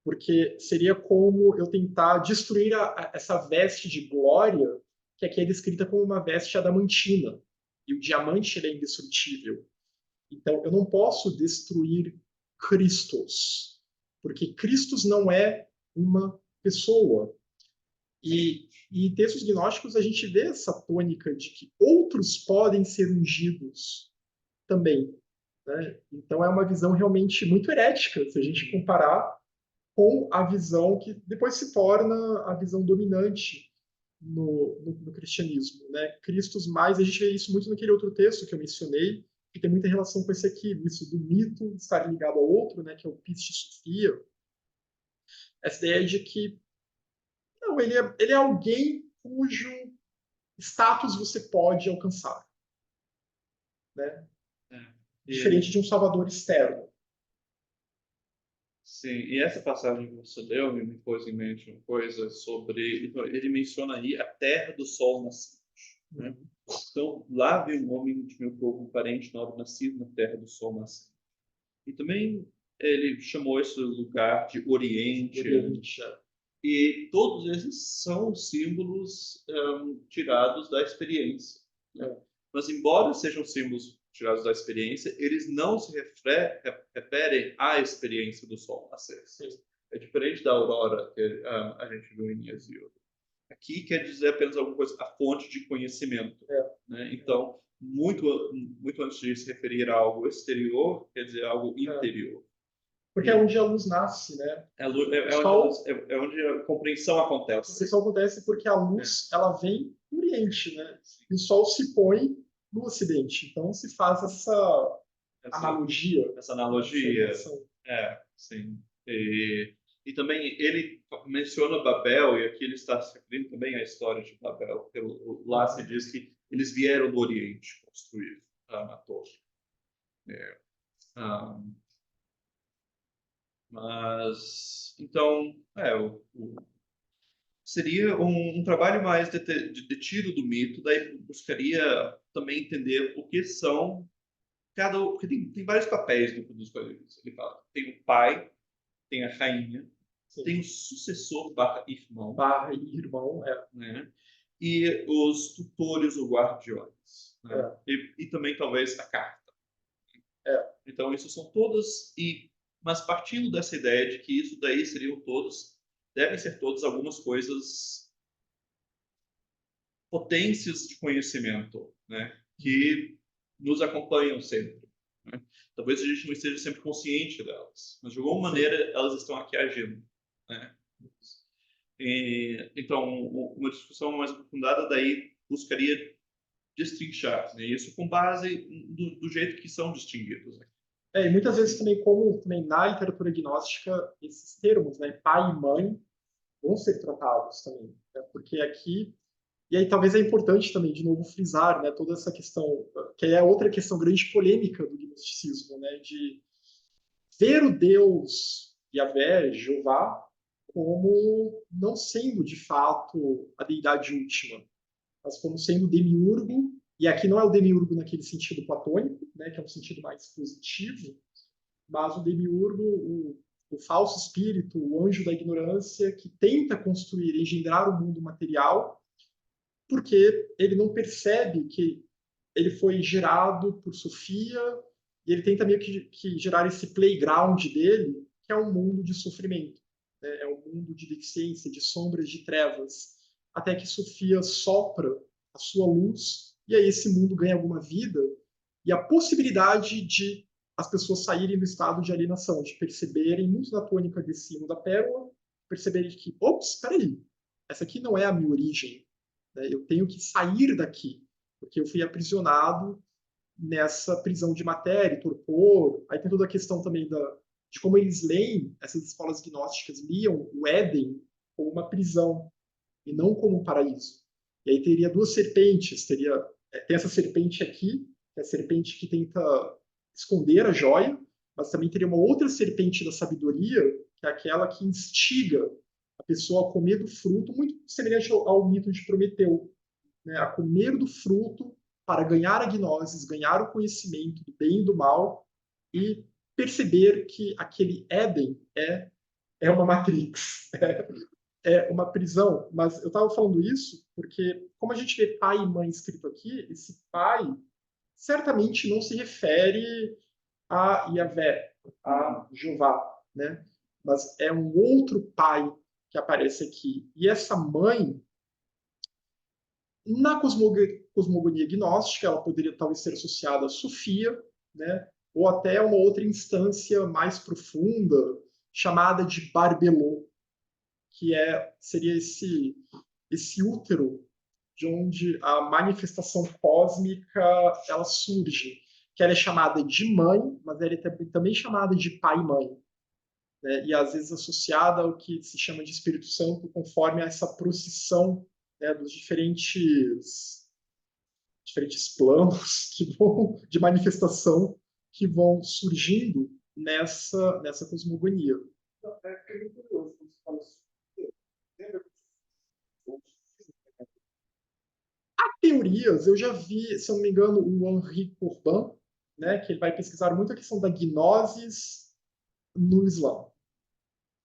porque seria como eu tentar destruir essa veste de glória, que aqui é descrita como uma veste adamantina, e o diamante ele é indestrutível. Então, eu não posso destruir Cristos, porque Cristos não é uma pessoa. E em textos gnósticos a gente vê essa tônica de que outros podem ser ungidos também. Né? Então é uma visão realmente muito herética, se a gente comparar com a visão que depois se torna a visão dominante no cristianismo. Né? Cristos mais, a gente vê isso muito naquele outro texto que eu mencionei, que tem muita relação com esse aqui, isso do mito estar ligado ao outro, né, que é o Piste Sofia. Essa ideia de que não, ele é alguém cujo status você pode alcançar. Né? Diferente de um salvador externo. Sim, e essa passagem que você leu me pôs em mente uma coisa sobre. Ele menciona aí a terra do sol nascente. Né? Então, lá veio um homem de meu povo, um parente nobre, nascido na terra do sol nascente. E também ele chamou esse lugar de Oriente. E todos esses são símbolos tirados da experiência. Né? Mas, embora sejam símbolos tirados da experiência, eles não se referem à experiência do sol nascer. É diferente da aurora que a gente viu em Hesíodo. Aqui quer dizer apenas alguma coisa, a fonte de conhecimento. Né? Então, muito antes de se referir a algo exterior, quer dizer algo interior. Porque é onde a luz nasce, né? É onde a compreensão acontece. A compreensão acontece porque a luz ela vem do Oriente, né? E o Sol se põe no Ocidente. Então se faz essa analogia. Essa analogia. Sim. E também ele menciona Babel, e aqui ele está se referindo também à história de Babel. Lá se diz que eles vieram do Oriente construir a torre. Mas, então, seria um trabalho mais detido do mito, daí buscaria também entender o que são porque tem vários papéis dos coelhos. Ele fala, tem o pai, tem a rainha, tem o sucessor /irmão. /irmão, né? E os tutores ou guardiões. Né? E também, talvez, a carta. Então, isso são todas mas partindo dessa ideia de que isso daí devem ser todos algumas coisas, potências de conhecimento, né? Que nos acompanham sempre. Né? Talvez a gente não esteja sempre consciente delas, mas de alguma maneira elas estão aqui agindo. Né? Então, uma discussão mais aprofundada daí buscaria destrinchar, né? Isso com base do jeito que são distinguidos. Né? E muitas vezes também na literatura gnóstica, esses termos, né, pai e mãe, vão ser tratados também. Né? Porque aqui, e aí talvez é importante também, de novo, frisar, né, toda essa questão, que é outra questão grande polêmica do gnosticismo, né, de ver o Deus Yahvé, Jeová, como não sendo, de fato, a deidade última, mas como sendo demiurgo, e aqui não é o demiurgo naquele sentido platônico, né, que é um sentido mais positivo, mas o demiurgo, o falso espírito, o anjo da ignorância, que tenta construir, engendrar o mundo material, porque ele não percebe que ele foi gerado por Sofia, e ele tenta meio que gerar esse playground dele, que é um mundo de sofrimento, né? É um mundo de deficiência, de sombras, de trevas, até que Sofia sopra a sua luz, e aí esse mundo ganha alguma vida, e a possibilidade de as pessoas saírem do estado de alienação, de perceberem, muito na tônica desse hino da pérola, perceberem que, ops, espera aí, essa aqui não é a minha origem, né? Eu tenho que sair daqui, porque eu fui aprisionado nessa prisão de matéria, torpor. Aí tem toda a questão também de como eles leem, essas escolas gnósticas liam o Éden como uma prisão e não como um paraíso. E aí teria duas serpentes, tem essa serpente aqui, que é a serpente que tenta esconder a joia, mas também teria uma outra serpente da sabedoria, que é aquela que instiga a pessoa a comer do fruto, muito semelhante ao mito de Prometeu, né? A comer do fruto para ganhar a gnosis, ganhar o conhecimento do bem e do mal e perceber que aquele Éden é uma Matrix, é uma prisão. Mas eu estava falando isso porque, como a gente vê pai e mãe escrito aqui, esse pai certamente não se refere a Yahvé, a Jeová, né? Mas é um outro pai que aparece aqui. E essa mãe, na cosmogonia gnóstica, ela poderia talvez ser associada a Sofia, né? Ou até uma outra instância mais profunda, chamada de Barbelô, que seria esse útero de onde a manifestação cósmica ela surge, que ela é chamada de mãe, mas ela é também chamada de pai e mãe, né? E às vezes associada ao que se chama de Espírito Santo, conforme essa procissão, né, dos diferentes planos que vão de manifestação que vão surgindo nessa cosmogonia. É muito curioso quando você fala isso. Lembra Teorias, eu já vi, se eu não me engano, o Henri Corbin, né, que ele vai pesquisar muito a questão da gnosis no Islã.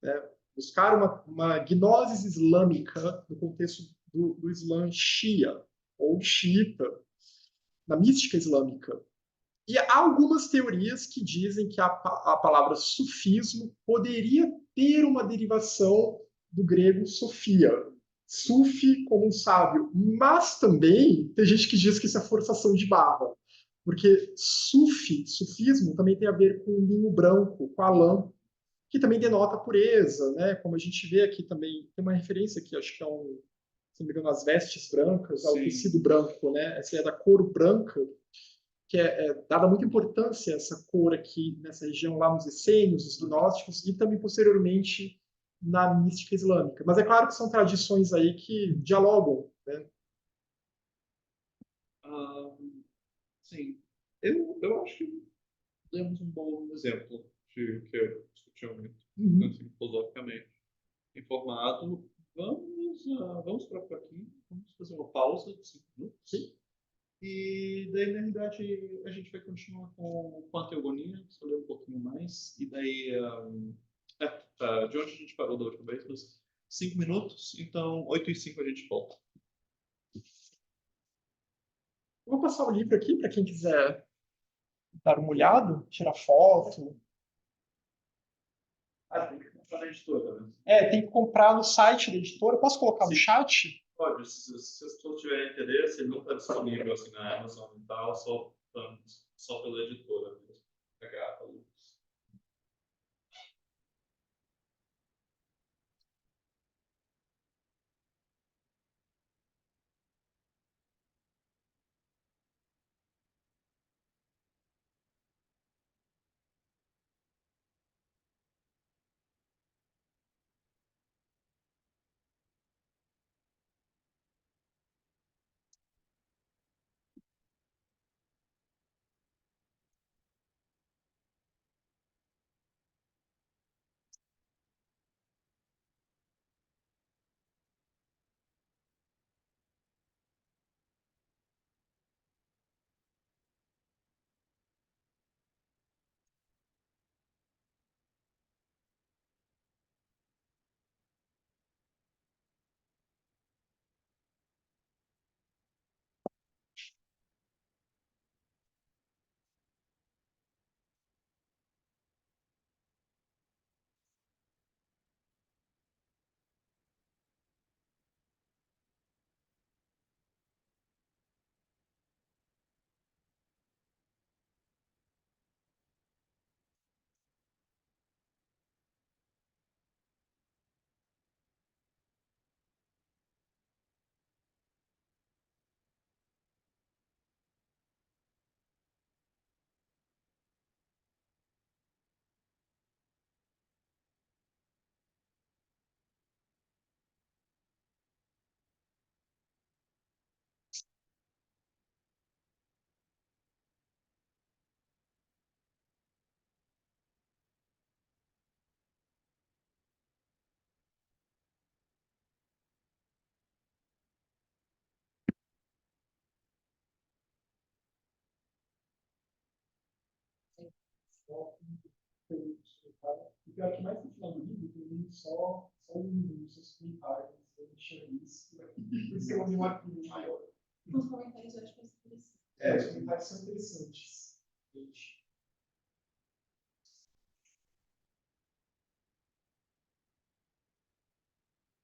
Né? Buscar uma gnosis islâmica no contexto do Islã Shia, ou xiita, na mística islâmica. E há algumas teorias que dizem que a palavra sufismo poderia ter uma derivação do grego sofia, sufi como um sábio, mas também tem gente que diz que isso é forçação de barra, porque sufismo também tem a ver com o linho branco, com a lã, que também denota pureza, né? Como a gente vê aqui também, tem uma referência aqui, acho que é se não me engano, as vestes brancas, ao tecido branco, né? Essa ideia da cor branca, que é dada muita importância a essa cor aqui nessa região lá nos essênios, os gnósticos e também posteriormente na mística islâmica. Mas é claro que são tradições aí que dialogam, né? Ah, sim. Eu acho que demos um bom exemplo de o que eu discuti muito, Uhum. assim, filosoficamente. Informado, vamos para aqui, vamos fazer uma pausa de 5 minutos. Sim. E daí, na realidade, a gente vai continuar com a teogonia, só ler um pouquinho mais. E daí, de onde a gente parou da última vez? Nos 5 minutos, então 8h05 a gente volta. Eu vou passar o livro aqui para quem quiser dar uma olhada, tirar foto. Tem que comprar na editora, né? Tem que comprar no site da editora. Posso colocar no chat? Pode, se as pessoas tiverem interesse, ele não está disponível assim na Amazon e tal, só pela editora mesmo. Pegar a luz. E pior que mais no final do livro, tem só os seus comentários, eu tinha visto. Por isso que eu mandei um arquivo maior. Os comentários eu acho que são interessantes. Os comentários são interessantes. Gente.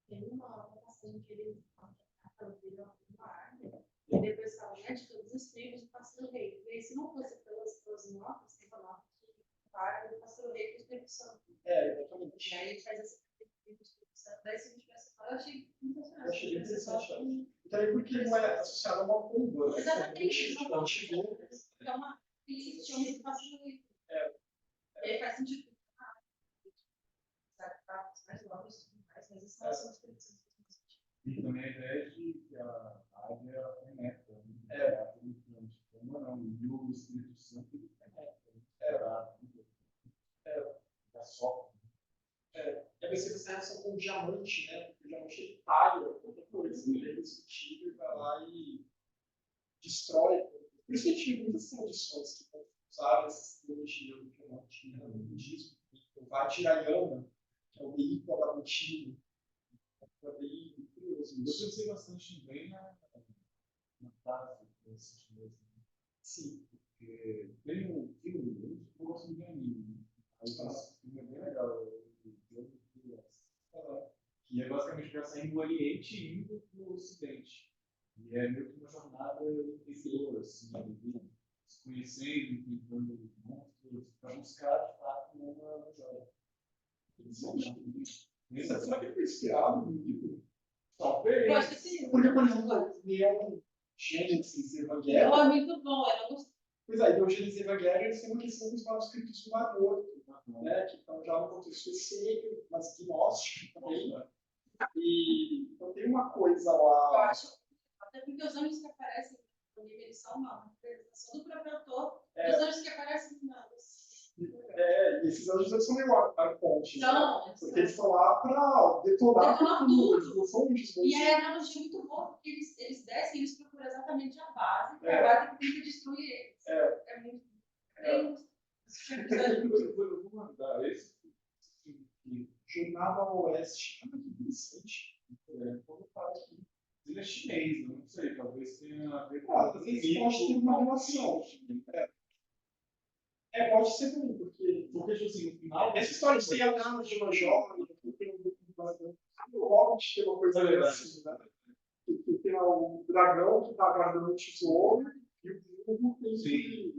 Tem uma passagem que ele vira uma árvore, e depois fala, né, de todos os filhos do Pássaro Rei. E aí, se não fosse pelas notas, tem uma nota que para do Pássaro Rei com o Espírito Santo. Exatamente. E aí ele faz essa pergunta do Espírito Santo. Daí, se a gente tivesse falado, eu achei sensacional. Eu achei bem interessante. E também porque não é associado a uma pomba. Exatamente. É É uma filha do Pássaro Rei. E aí faz sentido. Mais novos, mas isso não são experiências. E também a ideia de que a águia é neta. Não, e o Espírito Santo ele é só. E a você tem relação com o diamante, né? Porque o diamante talha qualquer coisa, ele é indestrutível e vai lá e destrói. Por isso que a gente tem muitas tradições que usaram essa simbologia do diamante, né? No budismo. O Vajrayana, que é o veículo adamantina. É bem curioso. Eu pensei bastante bem na frase desse chinês. Sim. Porque tem um filme, eu gosto de anime. Aí esse filme é bem legal. Que é basicamente para sair do Oriente e indo para o Ocidente. E é meio que uma jornada interior, assim, se conhecendo, enfrentando monstros, para buscar, de fato, uma joia. Será que ele foi inspirado no livro? Talvez. Eu acho que sim. Porque, por exemplo, Neon Genesis Evangelion. É muito bom, eu não gostei. Pois é, então Genesis Evangelion eles têm uma questão dos manuscritos do Mar Morto, né? Que estão já no contexto essênico, mas gnóstico também. E então tem uma coisa Eu lá. acho, até porque os anjos que aparecem no livro, eles são uma representação do próprio autor. Os anjos que aparecem E esses anjos eles são meio arcontes, né? não, Porque eles estão lá para detonar tudo. eles não são anjos. E a analogia é muito boa, porque eles descem, eles procuram exatamente a base, que é a base que tem que destruir eles. É muito. Eu vou mandar esse filme. Jornada ao Oeste. Ah, que interessante. Quando fala aqui, ele é chinês, eu não sei, talvez tenha a ver Às vezes pode ter uma relação. Pode ser também, porque tipo assim, no final. essa história de ser andando de uma jovem, tem um Hobbit tem uma coisa assim, né? Que tem o dragão que está guardando o tesouro e o burro tem que.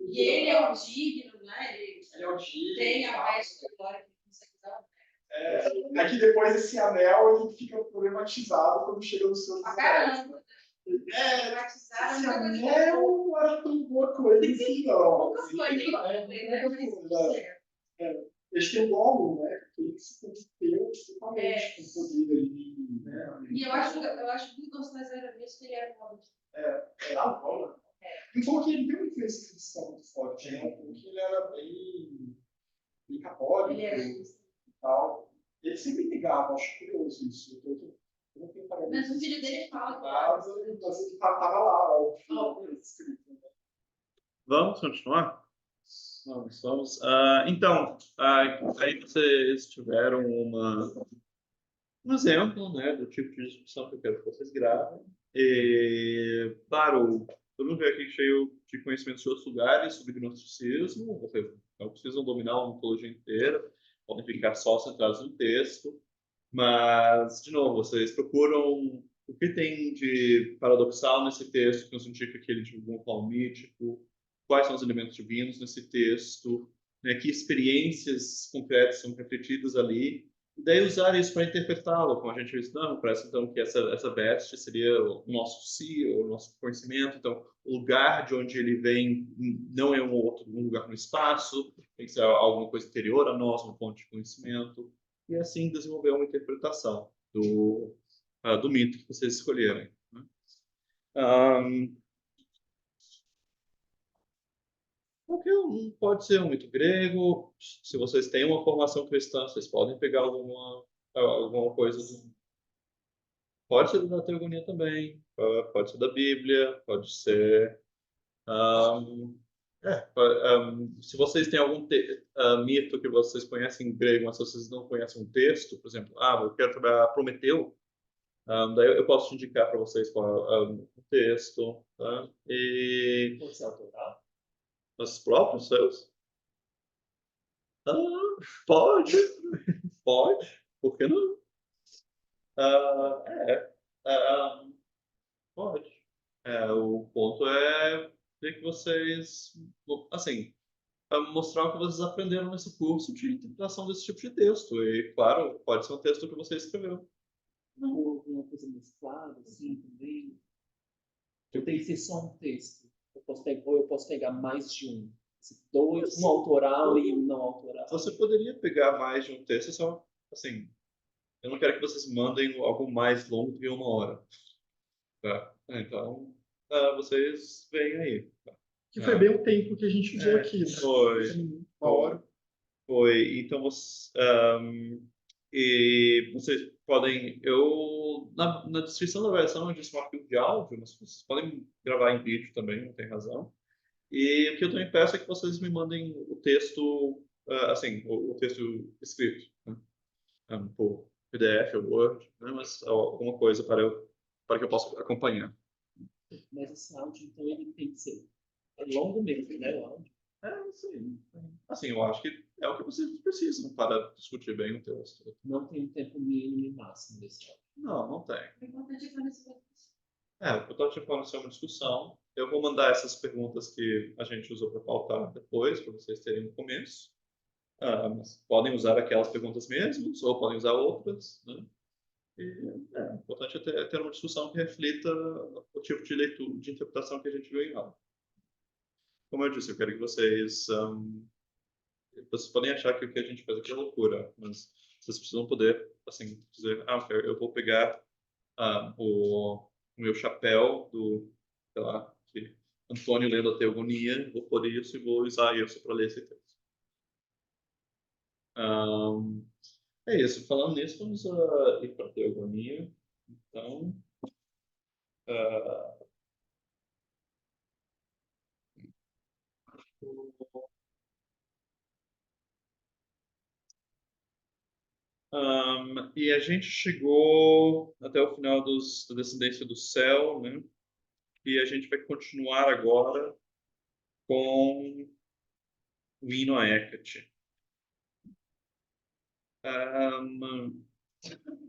E ele é o digno, né? Ele é o digno. Tem a veste agora que consegue usar. É que depois esse anel ele fica problematizado quando chega no seu Caramba! Esse anel não era tão boa coisa assim, não. Nunca foi, nem Eles têm o Gollum, né? Que ele se converteu totalmente com o poder ali. Né? E eu acho muito gostoso era mesmo que ele era um homem. Era o Gollum. E falou que ele tem uma influência cristã muito forte, né? Porque ele era bem católico e tal. Ele sempre negava, acho curioso isso. Mas o filho dele fala. Mas ele estava lá, óbvio, escrito. Vamos continuar? Vamos. Então, aí vocês tiveram um exemplo, né, do tipo de discussão que eu quero que vocês gravem. E, claro, todo mundo veio aqui cheio de conhecimentos de outros lugares sobre gnosticismo. Vocês não precisam dominar a ontologia inteira, podem ficar só centrados no texto. Mas, de novo, vocês procuram o que tem de paradoxal nesse texto, que nos indica que ele divulgou um pau mítico, quais são os elementos divinos nesse texto, né, que experiências concretas são refletidas ali, e daí usar isso para interpretá-lo, como a gente disse, não, parece então que essa veste seria o nosso si, o nosso conhecimento, então o lugar de onde ele vem não é um lugar no espaço, tem que ser alguma coisa interior a nós, um ponto de conhecimento, e assim desenvolver uma interpretação do mito que vocês escolherem. Né? Pode ser um mito grego. Se vocês têm uma formação cristã, vocês podem pegar alguma coisa. Pode ser da teogonia também, pode ser da Bíblia, pode ser Se vocês têm algum mito que vocês conhecem em grego, mas vocês não conhecem um texto, por exemplo, eu quero trabalhar Prometeu, daí eu posso te indicar para vocês qual é o texto, tá? E Pode ser autoral? os próprios seus? Ah, pode, pode, por que não? Ah, é, ah, pode. O ponto é ver que vocês, assim, mostrar o que vocês aprenderam nesse curso de interpretação desse tipo de texto. E, claro, pode ser um texto que você escreveu. Não, alguma coisa mesclada, assim, também. Eu tenho que ser só um texto. Ou eu posso pegar mais de um. Dois, um autoral e um não autoral. Você poderia pegar mais de um texto, só, assim, eu não quero que vocês mandem algo mais longo do que 1 hora. Tá? Então, vocês veem aí. Que foi bem o tempo que a gente usou aqui, né? Foi. 1 hora. Foi. Então, e vocês podem. Na descrição da versão eu disse um arquivo de áudio, mas vocês podem gravar em vídeo também, não tem razão. E o que eu também peço é que vocês me mandem o texto, assim, o texto escrito, né? Por PDF ou Word, né? Mas alguma coisa para que eu possa acompanhar. Mas esse áudio, então, ele tem que ser longo mesmo, né? O áudio. Sim. Assim, eu acho que é o que vocês precisam para discutir bem o texto. Não tem um tempo mínimo e máximo desse áudio. Não tem. O importante é conhecer. Eu estou te falando sobre uma discussão. Eu vou mandar essas perguntas que a gente usou para pautar depois, para vocês terem no começo. Mas podem usar aquelas perguntas mesmo, ou podem usar outras, né? O importante é ter uma discussão que reflita o tipo de leitura, de interpretação que a gente viu em aula. Como eu disse, eu quero que vocês podem achar que o que a gente faz aqui é loucura, mas vocês precisam poder, assim, dizer, eu vou pegar o meu chapéu sei lá, de Antônio lendo a Teogonia, vou pôr isso e vou usar isso para ler esse texto. É isso. Falando nisso, vamos ir para a Teogonia. Então, e a gente chegou até o final da Descendência do Céu, né? E a gente vai continuar agora com o hino a Hecate.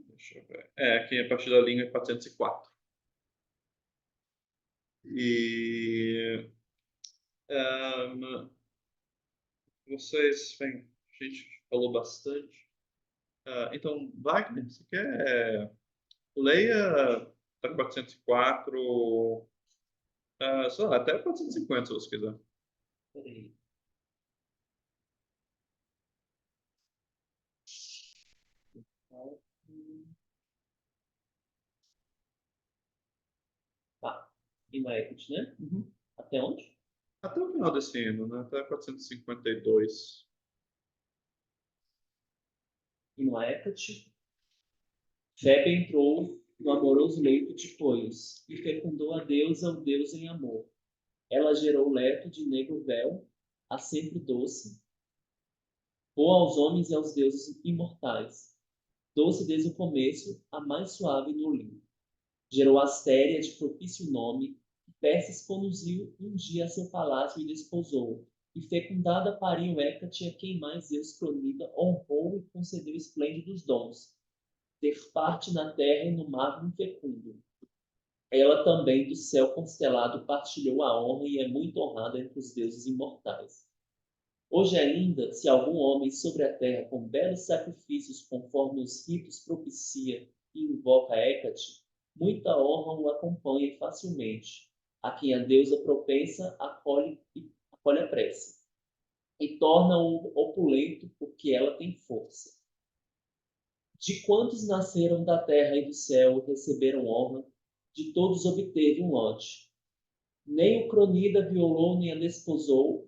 Deixa eu ver. Aqui a partir da linha 404. E vocês, bem, a gente falou bastante. Então, Wagner, você quer leia da 404, sei lá, até 450, se você quiser. Peraí. Tá. E na Equity, né? Até onde? Até o final desse hino, né? Até 452. E no Hecate, Febe entrou no amoroso leito de Poios e fecundou a deusa o Deus em amor. Ela gerou leto de negro véu, a sempre doce, ou aos homens e aos deuses imortais. Doce desde o começo, a mais suave no limbo. Gerou Astéria de propício nome, que Perses conduziu um dia a seu palácio e desposou. E fecundada pariu Hecate a quem mais Zeus Cronida honrou e concedeu esplêndidos dons. Ter parte na terra e no mar infecundo. Ela também do céu constelado partilhou a honra e é muito honrada entre os deuses imortais. Hoje ainda, se algum homem sobre a terra com belos sacrifícios conforme os ritos propicia e invoca Hecate, muita honra o acompanha facilmente. A quem a deusa propensa acolhe a prece e torna-o opulento porque ela tem força. De quantos nasceram da terra e do céu receberam honra, de todos obteve um lote. Nem o Cronida violou nem a despojou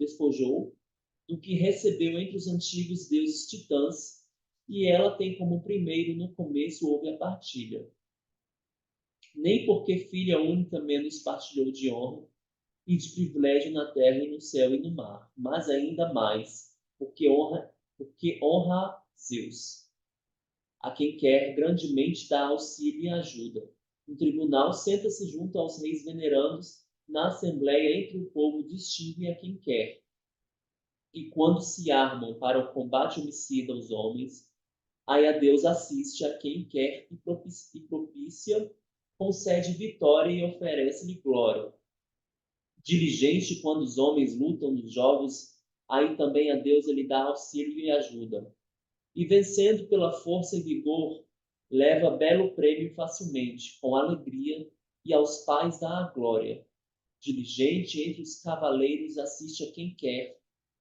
do que recebeu entre os antigos deuses titãs, e ela tem como primeiro no começo houve a partilha. Nem porque filha única menos partilhou de honra, e de privilégio na terra e no céu e no mar, mas ainda mais, porque honra Zeus, a quem quer grandemente dar auxílio e ajuda. No tribunal senta-se junto aos reis venerandos, na assembleia entre o povo distingue a quem quer. E quando se armam para o combate homicida os homens, aí a Deus assiste a quem quer e propicia, concede vitória e oferece-lhe glória. Diligente quando os homens lutam nos jogos, aí também a Deus lhe dá auxílio e ajuda. E vencendo pela força e vigor, leva belo prêmio facilmente, com alegria, e aos pais dá a glória. Diligente entre os cavaleiros assiste a quem quer,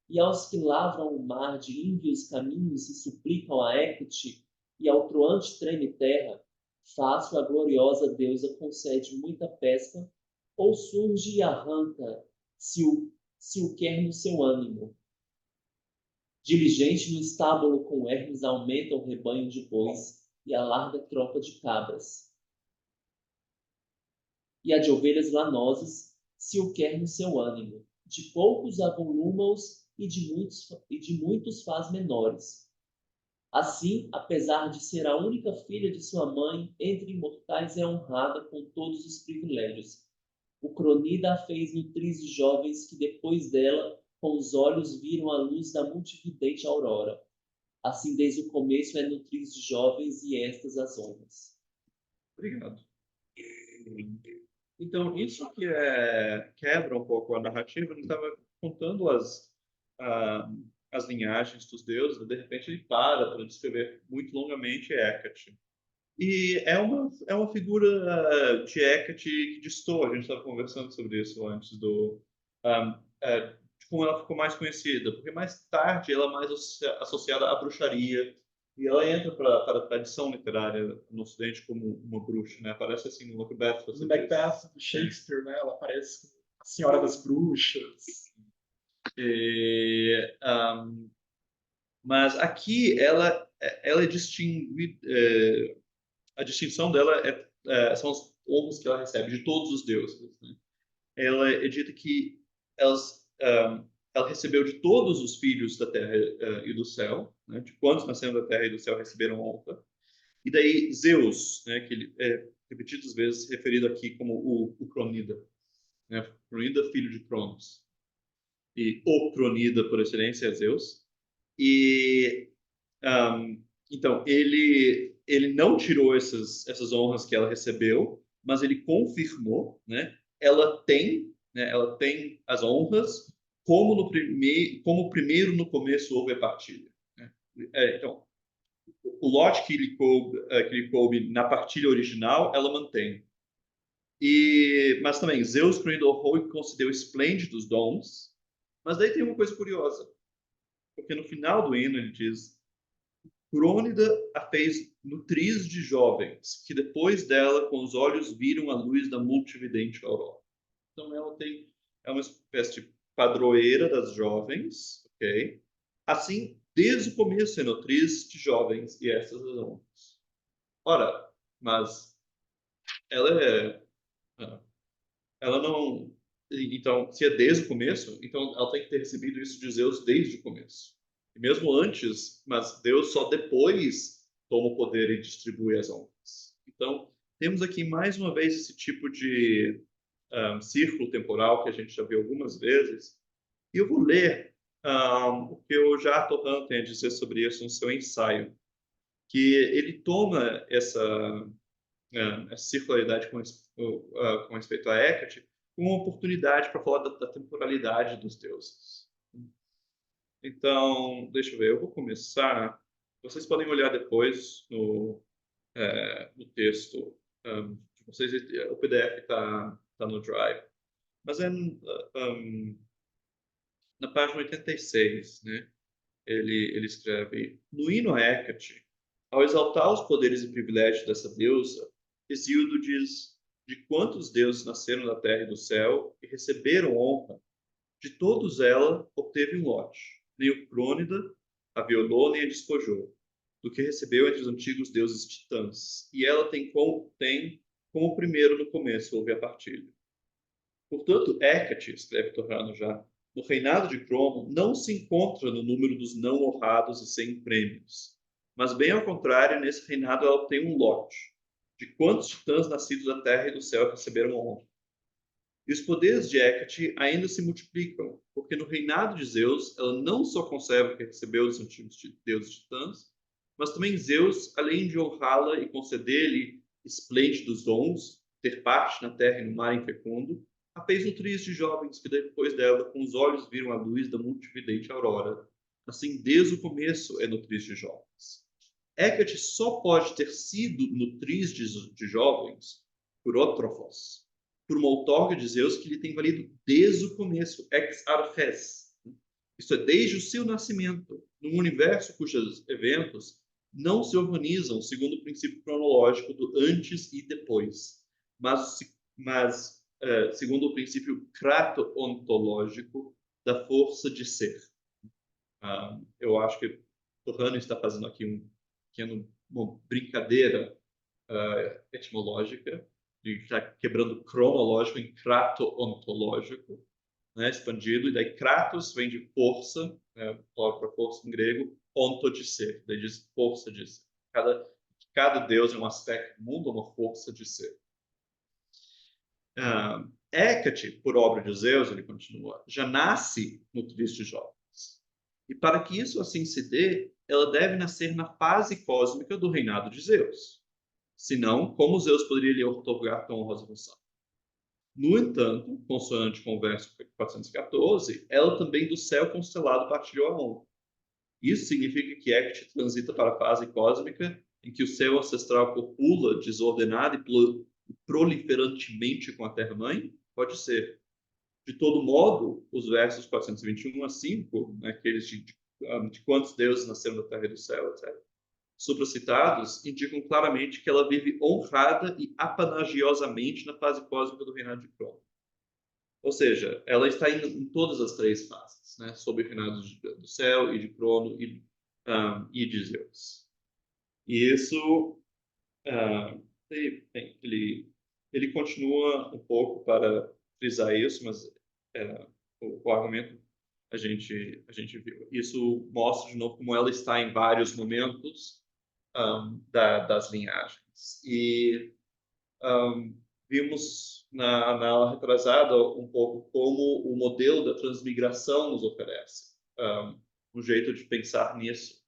e aos que lavram o mar de ínvios caminhos e suplicam a Hécate, e ao troante treme terra, fácil a gloriosa deusa concede muita pesca, ou surge e arranca, se o quer no seu ânimo. Diligente no estábulo com Hermes aumenta o rebanho de bois e alarga a tropa de cabras. E a de ovelhas lanosas, se o quer no seu ânimo. De poucos avoluma-os e de muitos faz menores. Assim, apesar de ser a única filha de sua mãe, entre imortais é honrada com todos os privilégios. O Cronida a fez nutrir de jovens que depois dela, com os olhos viram a luz da multividente aurora. Assim, desde o começo é nutriz de jovens e estas as honras. Obrigado. Então, isso que quebra um pouco a narrativa, ele estava contando ah, as linhagens dos deuses, de repente ele para descrever muito longamente Hecate. E é uma figura de Hecate que destoa, a gente estava conversando sobre isso antes, de como ela ficou mais conhecida, porque mais tarde ela é mais associada à bruxaria, e ela entra para a tradição literária no Ocidente como uma bruxa, né? Aparece assim no Macbeth. No Macbeth do Shakespeare, né? Ela aparece como a Senhora das Bruxas. E, mas aqui ela é distinguida, a distinção dela são as honras que ela recebe de todos os deuses, né? Ela é dita que ela recebeu de todos os filhos da terra e do céu, né? De quantos nasceram da terra e do céu receberam honra. E daí Zeus, né, que ele é repetidas vezes referido aqui como o Cronida, né? Cronida, filho de Cronos. E o Cronida, por excelência, é Zeus. E então ele não tirou essas honras que ela recebeu, mas ele confirmou, né? Ela tem as honras como primeiro no começo houve a partilha, né? Então o lote que lhe coube na partilha original, ela mantém. Mas também Zeus honrou e concedeu esplêndidos dons. Mas daí tem uma coisa curiosa, porque no final do hino ele diz: Crônida a fez nutriz de jovens, que depois dela com os olhos viram a luz da multividente aurora. Então é uma espécie de padroeira das jovens, ok? Assim, desde o começo é nutriz de jovens e essas as honras. Ora, mas ela ela não, então, se é desde o começo, então ela tem que ter recebido isso de Zeus desde o começo. E mesmo antes, mas Deus só depois toma o poder e distribui as honras. Então, temos aqui mais uma vez esse tipo de círculo temporal que a gente já viu algumas vezes. E eu vou ler o que o Jair Torrent tem a dizer sobre isso no seu ensaio, que ele toma essa circularidade com respeito a Hecate como uma oportunidade para falar da temporalidade dos deuses. Então, deixa eu ver, eu vou começar. Vocês podem olhar depois no texto de vocês. O PDF está no Drive. Mas na página 86, né? Ele escreve: no hino a Hecate, ao exaltar os poderes e privilégios dessa deusa, Hesíodo diz: de quantos deuses nasceram da terra e do céu e receberam honra, de todos ela obteve um lote. Nem o Crônida a violou nem a despojou, do que recebeu entre os antigos deuses titãs. E ela tem como primeiro no começo houve a partilha. Portanto, Hecate, escreve Torrano já, no reinado de Crono, não se encontra no número dos não honrados e sem prêmios. Mas, bem ao contrário, nesse reinado ela tem um lote de quantos titãs nascidos da terra e do céu receberam honra. E os poderes de Hecate ainda se multiplicam, porque no reinado de Zeus ela não só conserva o que recebeu dos antigos deuses titãs, mas também Zeus, além de honrá-la e conceder-lhe esplêndidos dons, ter parte na terra e no mar infecundo, a fez nutrir de jovens que depois dela com os olhos viram a luz da multividente aurora. Assim, desde o começo é nutriz de jovens. Hecate só pode ter sido nutriz de jovens por Ótrofos, por uma outorga de Zeus que lhe tem valido desde o começo, ex arches. Isso é, desde o seu nascimento, num universo cujos eventos não se organizam segundo o princípio cronológico do antes e depois, mas segundo o princípio crato-ontológico da força de ser. Eu acho que Torrano está fazendo aqui uma brincadeira etimológica, de estar quebrando cronológico em crato-ontológico, né, expandido, e daí kratos vem de força, né, para força em grego, onto de ser, daí diz força de ser. Cada deus é um aspecto do mundo, uma força de ser. Hecate, por obra de Zeus, ele continua, já nasce no de jovens. E para que isso assim se dê, ela deve nascer na fase cósmica do reinado de Zeus. Senão, como Zeus poderia lhe otorgar tão honrosa função? No entanto, consoante com o verso 414, ela também do céu constelado partilhou a honra. Isso significa que Hecate transita para a fase cósmica em que o céu ancestral copula desordenado e proliferantemente com a Terra-mãe? Pode ser. De todo modo, os versos 421 a 5, né, aqueles de quantos deuses nasceram da terra e do céu, etc., supracitados, indicam claramente que ela vive honrada e apanagiosamente na fase cósmica do reinado de Crono. Ou seja, ela está em todas as três fases, né, sob o reinado do céu e de Crono e de Zeus. E isso, bem, ele continua um pouco para frisar isso, mas o argumento a gente viu. Isso mostra de novo como ela está em vários momentos das linhagens. E vimos na aula retrasada um pouco como o modelo da transmigração nos oferece um jeito de pensar nisso.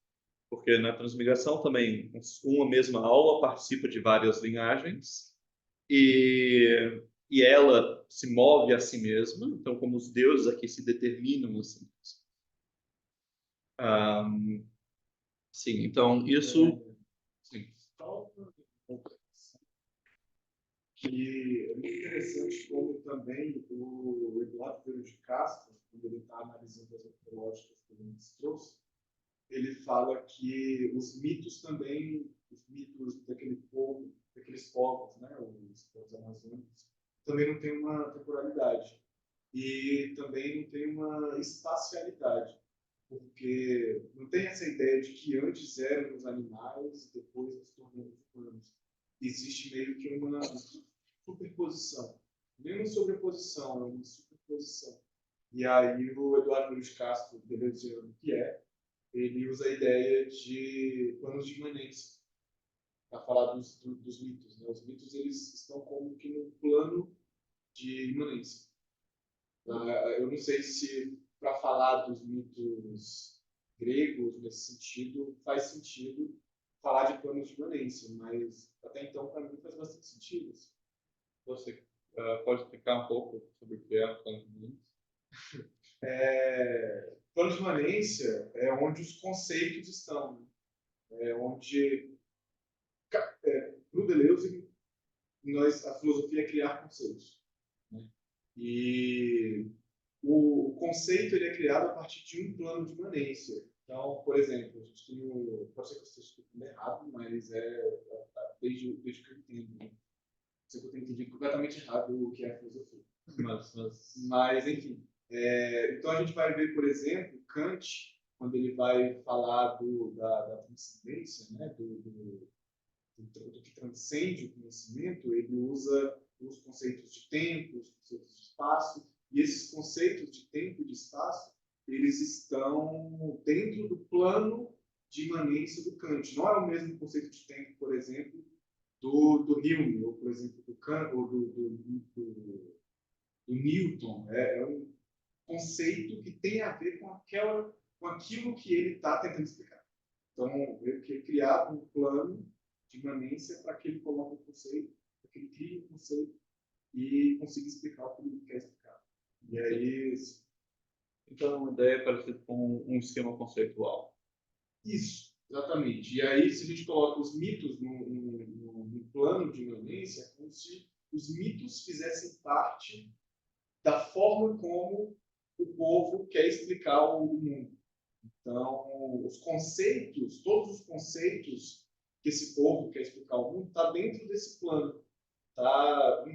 Porque na transmigração também uma mesma aula participa de várias linhagens e ela se move a si mesma, então como os deuses aqui se determinam a si mesmos. Sim, então isso... Sim. Que é muito interessante como também o Eduardo Ferro de Castro, quando ele está analisando as arqueológicas que ele nos trouxe, ele fala que os mitos também, os mitos daquele povo, daqueles povos, né, os povos amazônicos, também não tem uma temporalidade e também não tem uma espacialidade, porque não tem essa ideia de que antes eram os animais e depois nos tornamos humanos. Existe meio que uma superposição, nem uma sobreposição, é uma superposição. E aí o Eduardo Luiz Castro, dizendo o que é, ele usa a ideia de planos de imanência para falar dos mitos. Né? Os mitos eles estão como que no plano de imanência. Eu não sei se para falar dos mitos gregos nesse sentido faz sentido falar de planos de imanência, mas até então para mim faz bastante sentido. Você pode explicar um pouco sobre o que é o plano de imanência? Plano de imanência é onde os conceitos estão, né? É onde, no Deleuze, a filosofia é criar conceitos. Né? E o conceito ele é criado a partir de um plano de imanência. Então, por exemplo, a gente tem pode ser que eu esteja explicando errado, mas desde que eu entendo. Né? Se eu tenho entendido completamente errado o que é a filosofia. Mas enfim. Então a gente vai ver, por exemplo, Kant, quando ele vai falar da transcendência, né, do que transcende o conhecimento, ele usa os conceitos de tempo, os conceitos de espaço, e esses conceitos de tempo e de espaço, eles estão dentro do plano de imanência do Kant. Não é o mesmo conceito de tempo, por exemplo, do Hume, ou, por exemplo, do Kant, ou do Newton. É um conceito que tem a ver com aquilo que ele está tentando explicar. Então, ele quer criar um plano de imanência para que ele coloque um conceito, para que ele crie um conceito e consiga explicar o que ele quer explicar. E aí... Então, a ideia é parecida com um esquema conceitual. Isso, exatamente. E aí, se a gente coloca os mitos no plano de imanência, é como se os mitos fizessem parte da forma como o povo quer explicar o mundo. Então, os conceitos, todos os conceitos que esse povo quer explicar o mundo, está dentro desse plano, está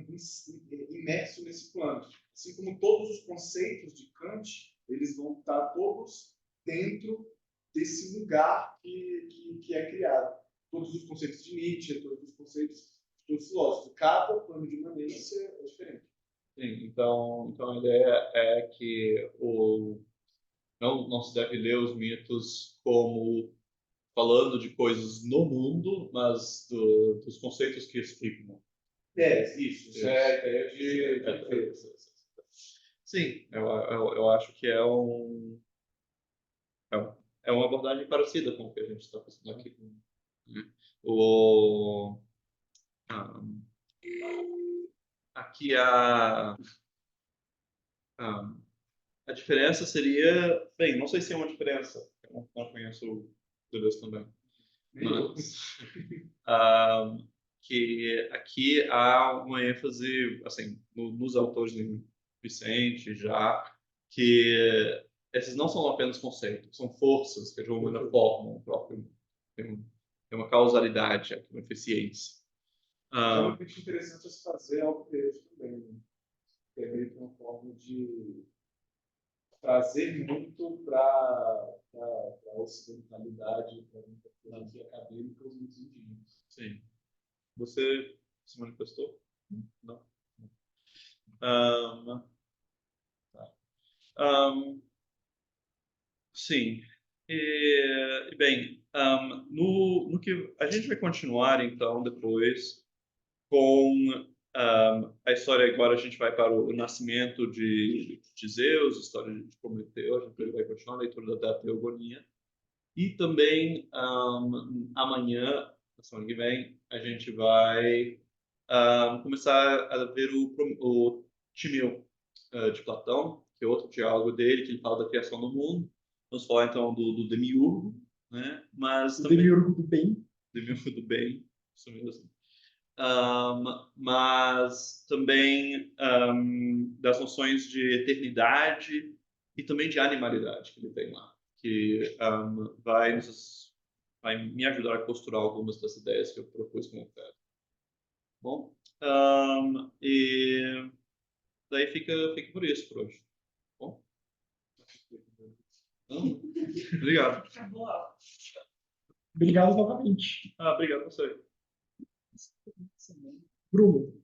imerso nesse plano. Assim como todos os conceitos de Kant, eles vão estar todos dentro desse lugar que é criado. Todos os conceitos de Nietzsche, todos os conceitos de todos os filósofos. Cada plano de imanência é diferente. Sim, então a ideia é que não se deve ler os mitos como falando de coisas no mundo, mas dos conceitos que explicam. Isso é a ideia de... Sim, eu acho que é uma abordagem parecida com o que a gente está fazendo aqui. Né? Ah, aqui a diferença seria, bem, não sei se é uma diferença, eu não conheço o Deleuze também, mas que aqui há uma ênfase, assim, nos autores de Vicente já, que esses não são apenas conceitos, são forças que de alguma maneira formam o próprio, tem uma causalidade, uma eficiência. É uma crítica interessante a se fazer ao texto também, né? Que é meio que uma forma de trazer muito para a ocidentalidade, para a filosofia acadêmica, os mitos indígenas. Sim. Você se manifestou? Não. Um, tá. Sim. Bem, no que a gente vai continuar então depois com a história. Agora a gente vai para o nascimento de Zeus, a história de Prometeu. A gente vai continuar a leitura da Teogonia e também amanhã, na semana que vem, a gente vai começar a ver o Timeu de Platão, que é outro diálogo dele, que ele fala da criação do mundo. Vamos falar então do Demiurgo, né? Mas O também Demiurgo do bem. Demiurgo do bem, isso mesmo. Mas também das noções de eternidade e também de animalidade que ele tem lá, que vai me ajudar a costurar algumas das ideias que eu propus com o Pedro. Bom, e daí fica por isso por hoje. Bom? Obrigado. Obrigado novamente. Obrigado a você. Bruno.